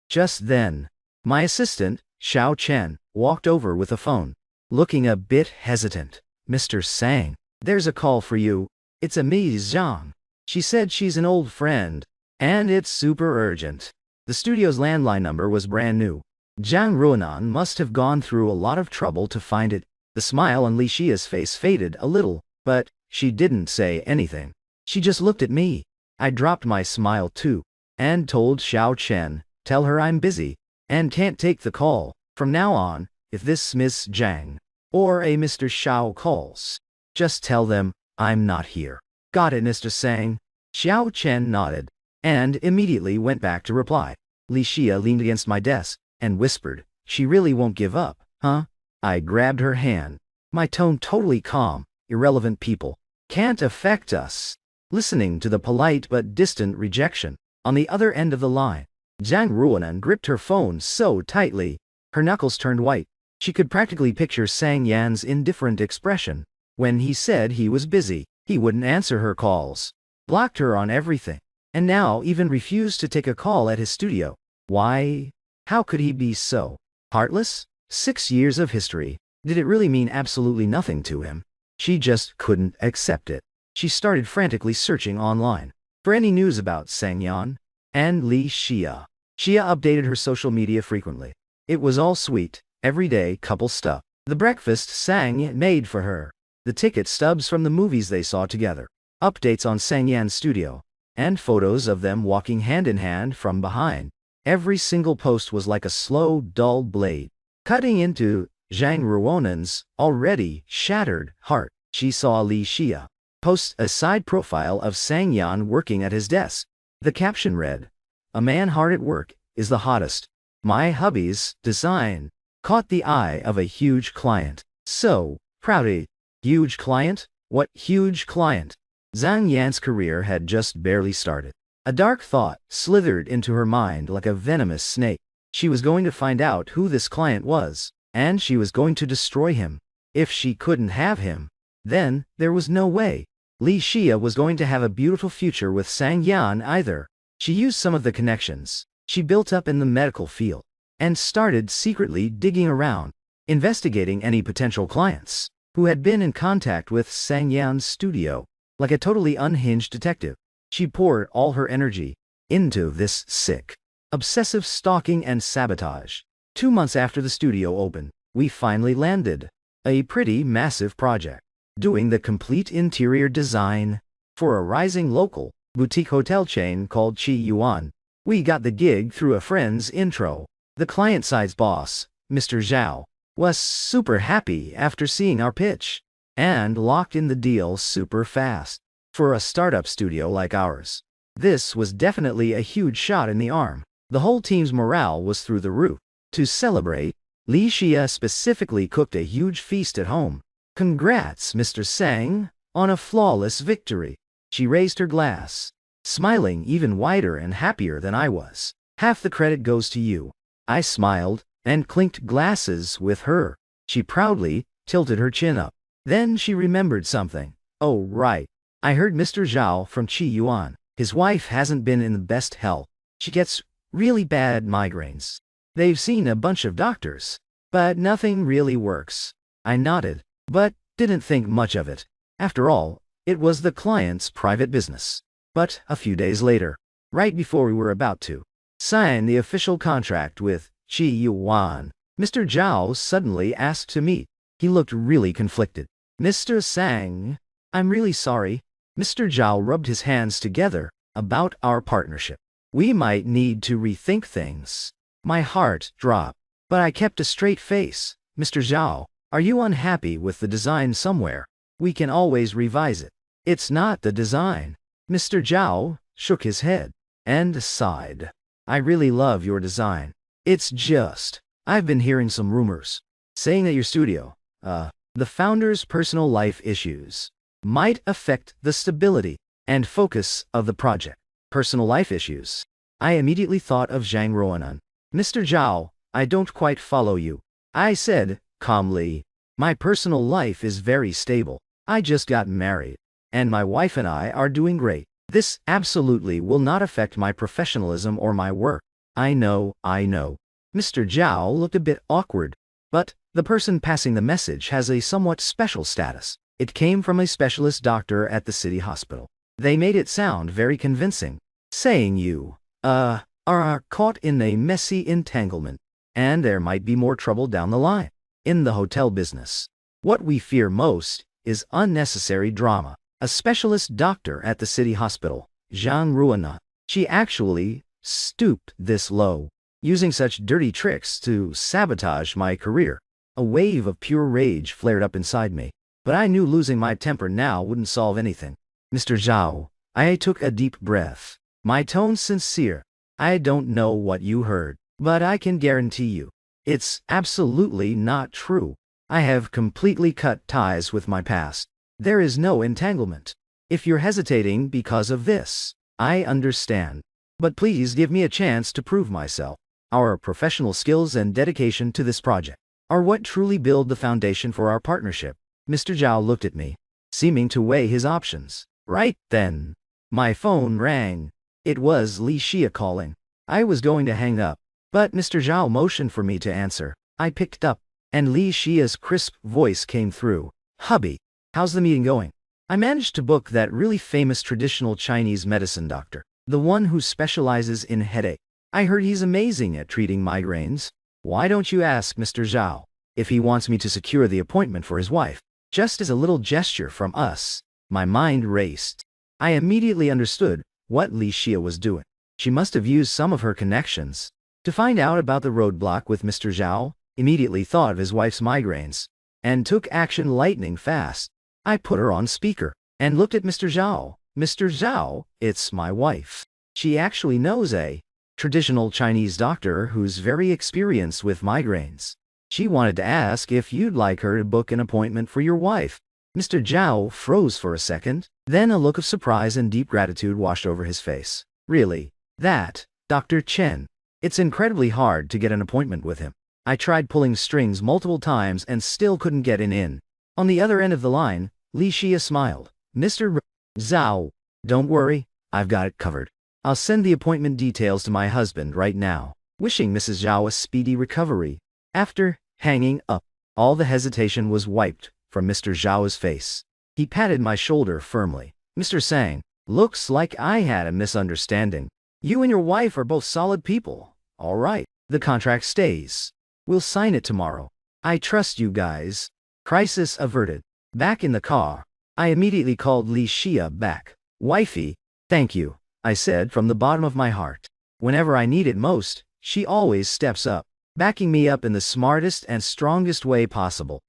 Just then, my assistant, Xiao Chen, walked over with a phone, looking a bit hesitant. Mr. Sang, there's a call for you. It's a Ms. Zhang. She said she's an old friend, and it's super urgent. The studio's landline number was brand new. Zhang Ruonan must have gone through a lot of trouble to find it. The smile on Li Xia's face faded a little, but she didn't say anything. She just looked at me. I dropped my smile too, and told Xiao Chen, tell her I'm busy and can't take the call. From now on, if this Miss Zhang or a Mr. Xiao calls, just tell them I'm not here. Got it, Mr. Sang? Xiao Chen nodded and immediately went back to reply. Li Xia leaned against my desk and whispered, she really won't give up, huh? I grabbed her hand, my tone totally calm. Irrelevant people can't affect us. Listening to the polite but distant rejection on the other end of the line, Zhang Ruonan gripped her phone so tightly, her knuckles turned white. She could practically picture Sang Yan's indifferent expression. When he said he was busy, he wouldn't answer her calls, blocked her on everything, and now even refused to take a call at his studio. Why? How could he be so heartless? 6 years of history, Did it really mean absolutely nothing to him? She just couldn't accept it. She started frantically searching online for any news about Sang-yan and Li Xia. Xia updated her social media frequently. It was all sweet, everyday couple stuff. The breakfast Sang made for her, the ticket stubs from the movies they saw together, updates on Sang-yan's studio, and photos of them walking hand in hand from behind. Every single post was like a slow, dull blade, cutting into Zhang Ruonan's already shattered heart. She saw Li Xia post a side profile of Sang-yan working at his desk. The caption read, "A man hard at work is the hottest. My hubby's design caught the eye of a huge client. So proud. Huge client? What huge client?" Zhang Yan's career had just barely started. A dark thought slithered into her mind like a venomous snake. She was going to find out who this client was, and she was going to destroy him. If she couldn't have him, then there was no way Li Xia was going to have a beautiful future with Sang Yan either. She used some of the connections she built up in the medical field and started secretly digging around, investigating any potential clients who had been in contact with Sang Yan's studio. Like a totally unhinged detective, she poured all her energy into this sick, obsessive stalking and sabotage. 2 months after the studio opened, we finally landed a pretty massive project, doing the complete interior design for a rising local boutique hotel chain called Chi Yuan. We got the gig through a friend's intro. The client-side's boss, Mr. Zhao, was super happy after seeing our pitch and locked in the deal super fast. For a startup studio like ours, this was definitely a huge shot in the arm. The whole team's morale was through the roof. To celebrate, Li Xia specifically cooked a huge feast at home. "Congrats, Mr. Sang, on a flawless victory." She raised her glass, smiling even wider and happier than I was. "Half the credit goes to you." I smiled and clinked glasses with her. She proudly tilted her chin up. Then she remembered something. "Oh right, I heard Mr. Zhao from Chi Yuan. His wife hasn't been in the best health. She gets really bad migraines. They've seen a bunch of doctors, but nothing really works." I nodded, but didn't think much of it. After all, it was the client's private business. But a few days later, right before we were about to sign the official contract with Chi Yuan, Mr. Zhao suddenly asked to meet. He looked really conflicted. "Mr. Sang, I'm really sorry." Mr. Zhao rubbed his hands together. "About our partnership, we might need to rethink things." My heart dropped, but I kept a straight face. "Mr. Zhao, are you unhappy with the design somewhere? We can always revise it." "It's not the design." Mr. Zhao shook his head and sighed. "I really love your design. It's just, I've been hearing some rumors saying that your studio, the founder's personal life issues might affect the stability and focus of the project." Personal life issues? I immediately thought of Zhang Ruonan. "Mr. Zhao, I don't quite follow you," I said calmly. "My personal life is very stable. I just got married, and my wife and I are doing great. This absolutely will not affect my professionalism or my work." I know. Mr. Zhao looked a bit awkward, but the person passing the message has a somewhat special status. It came from a specialist doctor at the city hospital. They made it sound very convincing, saying you, are caught in a messy entanglement, and there might be more trouble down the line. In the hotel business, what we fear most is unnecessary drama. A specialist doctor at the city hospital, Zhang Ruana, she actually stooped this low, using such dirty tricks to sabotage my career. A wave of pure rage flared up inside me, but I knew losing my temper now wouldn't solve anything. "Mr. Zhao," I took a deep breath, my tone sincere. "I don't know what you heard, but I can guarantee you, it's absolutely not true. I have completely cut ties with my past. There is no entanglement. If you're hesitating because of this, I understand. But please give me a chance to prove myself. Our professional skills and dedication to this project are what truly build the foundation for our partnership." Mr. Zhao looked at me, seeming to weigh his options. Right then, my phone rang. It was Li Xia calling. I was going to hang up, but Mr. Zhao motioned for me to answer. I picked up. And Li Xia's crisp voice came through. Hubby, how's the meeting going? I managed to book that really famous traditional Chinese medicine doctor, the one who specializes in headache. I heard he's amazing at treating migraines. Why don't you ask Mr. Zhao if he wants me to secure the appointment for his wife? Just as a little gesture from us. My mind raced. I immediately understood what Li Xia was doing. She must have used some of her connections to find out about the roadblock with Mr. Zhao, immediately thought of his wife's migraines, and took action lightning fast. I put her on speaker and looked at Mr. Zhao. Mr. Zhao, it's my wife. She actually knows a traditional Chinese doctor who's very experienced with migraines. She wanted to ask if you'd like her to book an appointment for your wife. Mr. Zhao froze for a second, then a look of surprise and deep gratitude washed over his face. Really? That, Dr. Chen. It's incredibly hard to get an appointment with him. I tried pulling strings multiple times and still couldn't get in. On the other end of the line, Li Xia smiled. Mr. Zhao, don't worry, I've got it covered. I'll send the appointment details to my husband right now. Wishing Mrs. Zhao a speedy recovery. After hanging up, all the hesitation was wiped from Mr. Zhao's face. He patted my shoulder firmly. Mr. Sang, looks like I had a misunderstanding. You and your wife are both solid people. All right, the contract stays. We'll sign it tomorrow. I trust you guys. Crisis averted. Back in the car, I immediately called Li Xia back. Wifey, thank you, I said from the bottom of my heart. Whenever I need it most, she always steps up, backing me up in the smartest and strongest way possible.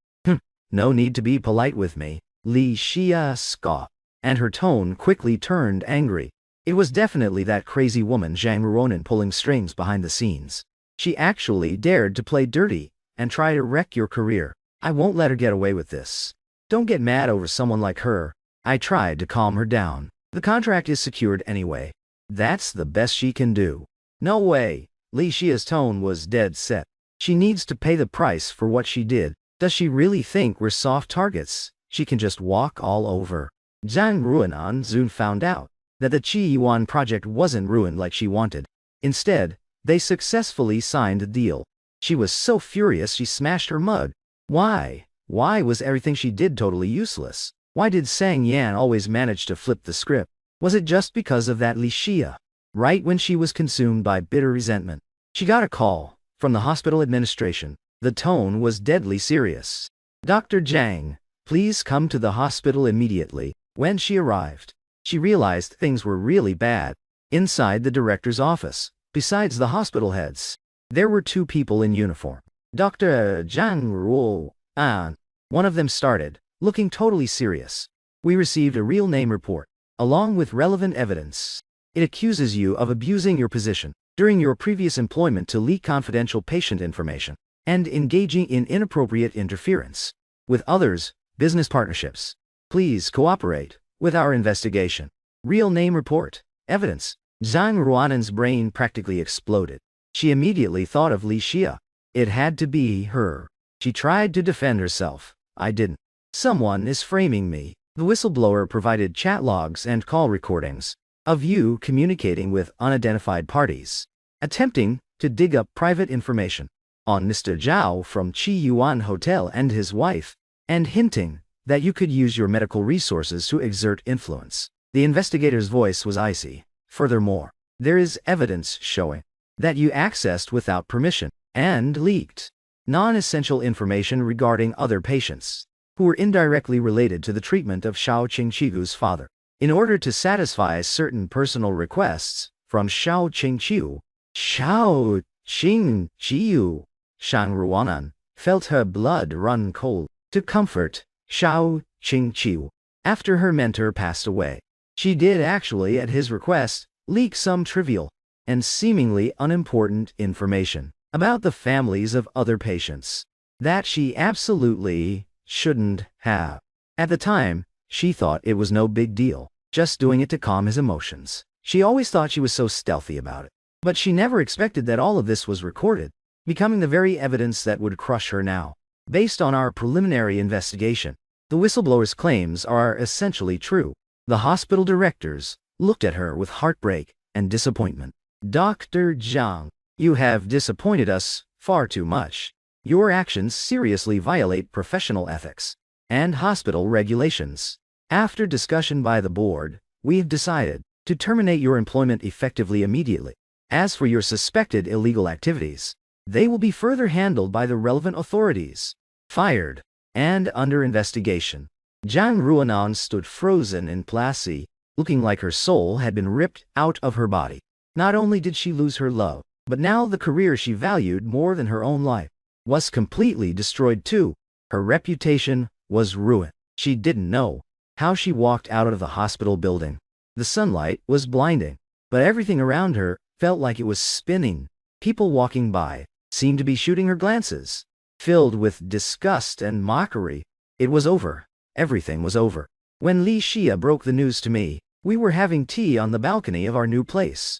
No need to be polite with me. Li Xia scoffed, and her tone quickly turned angry. It was definitely that crazy woman Zhang Ruonan pulling strings behind the scenes. She actually dared to play dirty and try to wreck your career. I won't let her get away with this. Don't get mad over someone like her. I tried to calm her down. The contract is secured anyway. That's the best she can do. No way. Li Xia's tone was dead set. She needs to pay the price for what she did. Does she really think we're soft targets? She can just walk all over. Zhang Ruonan soon found out that the Qi Yuan project wasn't ruined like she wanted. Instead, they successfully signed the deal. She was so furious she smashed her mug. Why? Why was everything she did totally useless? Why did Sang Yan always manage to flip the script? Was it just because of that Li Xia? Right when she was consumed by bitter resentment, she got a call from the hospital administration. The tone was deadly serious. Dr. Zhang, please come to the hospital immediately. When she arrived, she realized things were really bad. Inside the director's office, besides the hospital heads, there were two people in uniform. Dr. Zhang Ruonan. One of them started, looking totally serious. We received a real name report, along with relevant evidence. It accuses you of abusing your position during your previous employment to leak confidential patient information and engaging in inappropriate interference with others' business partnerships. Please cooperate with our investigation. Real name report. Evidence. Zhang Ruonan's brain practically exploded. She immediately thought of Li Xia. It had to be her. She tried to defend herself. I didn't. Someone is framing me. The whistleblower provided chat logs and call recordings of you communicating with unidentified parties, attempting to dig up private information on Mr. Zhao from Qi Yuan Hotel and his wife, and hinting that you could use your medical resources to exert influence. The investigator's voice was icy. Furthermore, there is evidence showing that you accessed without permission and leaked non-essential information regarding other patients who were indirectly related to the treatment of Shao Qingqiu's father. In order to satisfy certain personal requests from Shao Qingqiu, Shao Qingqiu, Zhang Ruonan felt her blood run cold. To comfort Shao Qingqiu after her mentor passed away, she did actually, at his request, leak some trivial and seemingly unimportant information about the families of other patients that she absolutely shouldn't have. At the time, she thought it was no big deal, just doing it to calm his emotions. She always thought she was so stealthy about it. But she never expected that all of this was recorded, becoming the very evidence that would crush her now. Based on our preliminary investigation, the whistleblower's claims are essentially true. The hospital directors looked at her with heartbreak and disappointment. Dr. Zhang, you have disappointed us far too much. Your actions seriously violate professional ethics and hospital regulations. After discussion by the board, we've decided to terminate your employment effectively immediately. As for your suspected illegal activities, they will be further handled by the relevant authorities. Fired and under investigation. Zhang Ruanan stood frozen in place, looking like her soul had been ripped out of her body. Not only did she lose her love, but now the career she valued more than her own life was completely destroyed too. Her reputation was ruined. She didn't know how she walked out of the hospital building. The sunlight was blinding, but everything around her felt like it was spinning. People walking by seemed to be shooting her glances. Filled with disgust and mockery, it was over. Everything was over. When Li Xia broke the news to me, we were having tea on the balcony of our new place.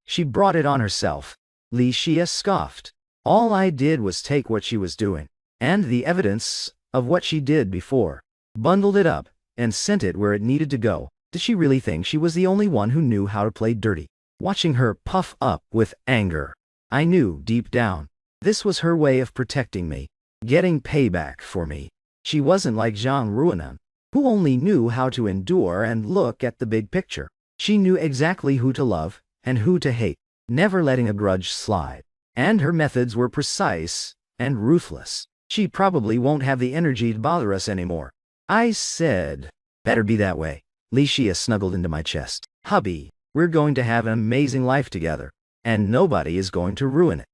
She brought it on herself. Li Xia scoffed. All I did was take what she was doing, and the evidence of what she did before, bundled it up, and sent it where it needed to go. Did she really think she was the only one who knew how to play dirty? Watching her puff up with anger, I knew deep down, this was her way of protecting me, getting payback for me. She wasn't like Zhang Ruanan, who only knew how to endure and look at the big picture. She knew exactly who to love and who to hate, never letting a grudge slide. And her methods were precise and ruthless. She probably won't have the energy to bother us anymore. I said, better be that way. Li Xia snuggled into my chest. Hubby, we're going to have an amazing life together, and nobody is going to ruin it.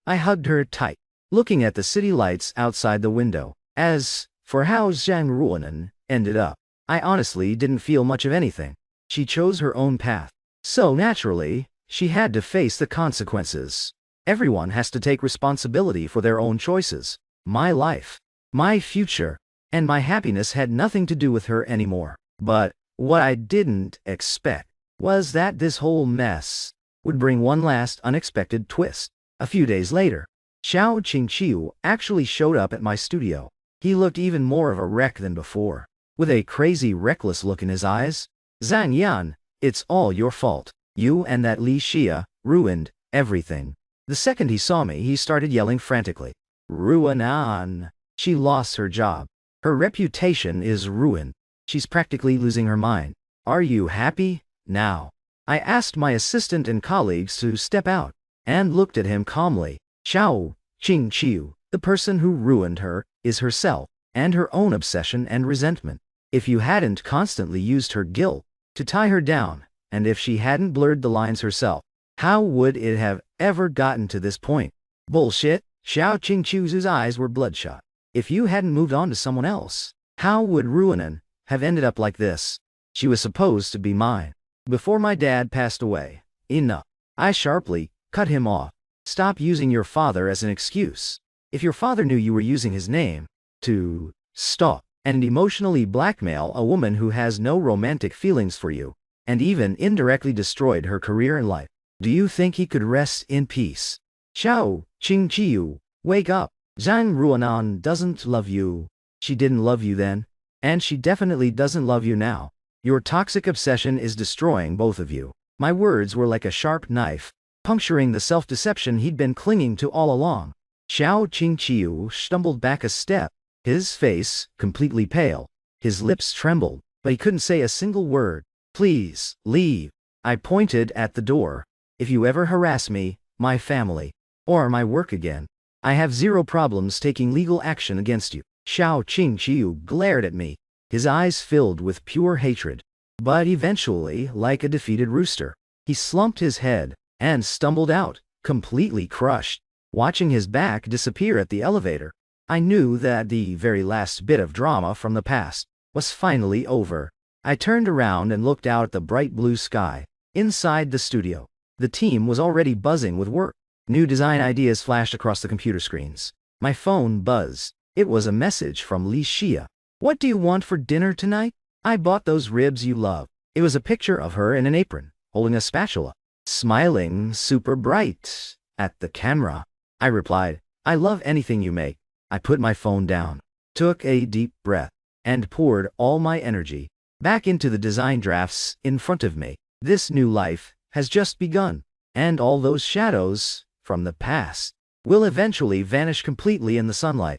I hugged her tight, looking at the city lights outside the window. As for how Zhang Ruanan ended up, I honestly didn't feel much of anything. She chose her own path. So naturally, she had to face the consequences. Everyone has to take responsibility for their own choices. My life, my future, and my happiness had nothing to do with her anymore. But what I didn't expect was that this whole mess would bring one last unexpected twist. A few days later, Xiao Qingqiu actually showed up at my studio. He looked even more of a wreck than before, with a crazy, reckless look in his eyes. Zhang Yan, it's all your fault. You and that Li Xia ruined everything. The second he saw me, he started yelling frantically. Ruanan. She lost her job. Her reputation is ruined. She's practically losing her mind. Are you happy now? I asked my assistant and colleagues to step out, and looked at him calmly. Xiao Qingqiu, the person who ruined her, is herself, and her own obsession and resentment. If you hadn't constantly used her guilt to tie her down, and if she hadn't blurred the lines herself, how would it have ever gotten to this point? Bullshit. Xiao Qingqiu's eyes were bloodshot. If you hadn't moved on to someone else, how would Ruanan have ended up like this? She was supposed to be mine. Before my dad passed away. Enough. I sharply cut him off. Stop using your father as an excuse. If your father knew you were using his name to stalk and emotionally blackmail a woman who has no romantic feelings for you, and even indirectly destroyed her career and life, do you think he could rest in peace? Xiao Qingqiu, wake up. Zhang Ruanan doesn't love you. She didn't love you then, and she definitely doesn't love you now. Your toxic obsession is destroying both of you. My words were like a sharp knife, puncturing the self-deception he'd been clinging to all along. Xiao Qingqiu stumbled back a step, his face completely pale. His lips trembled, but he couldn't say a single word. Please, leave. I pointed at the door. If you ever harass me, my family, or my work again, I have zero problems taking legal action against you. Xiao Qingqiu glared at me, his eyes filled with pure hatred. But eventually, like a defeated rooster, he slumped his head and stumbled out, completely crushed. Watching his back disappear at the elevator, I knew that the very last bit of drama from the past was finally over. I turned around and looked out at the bright blue sky. Inside the studio, the team was already buzzing with work. New design ideas flashed across the computer screens. My phone buzzed. It was a message from Li Xia. What do you want for dinner tonight? I bought those ribs you love. It was a picture of her in an apron, holding a spatula, smiling super bright at the camera. I replied, I love anything you make. I put my phone down, took a deep breath, and poured all my energy back into the design drafts in front of me. This new life has just begun, and all those shadows from the past will eventually vanish completely in the sunlight.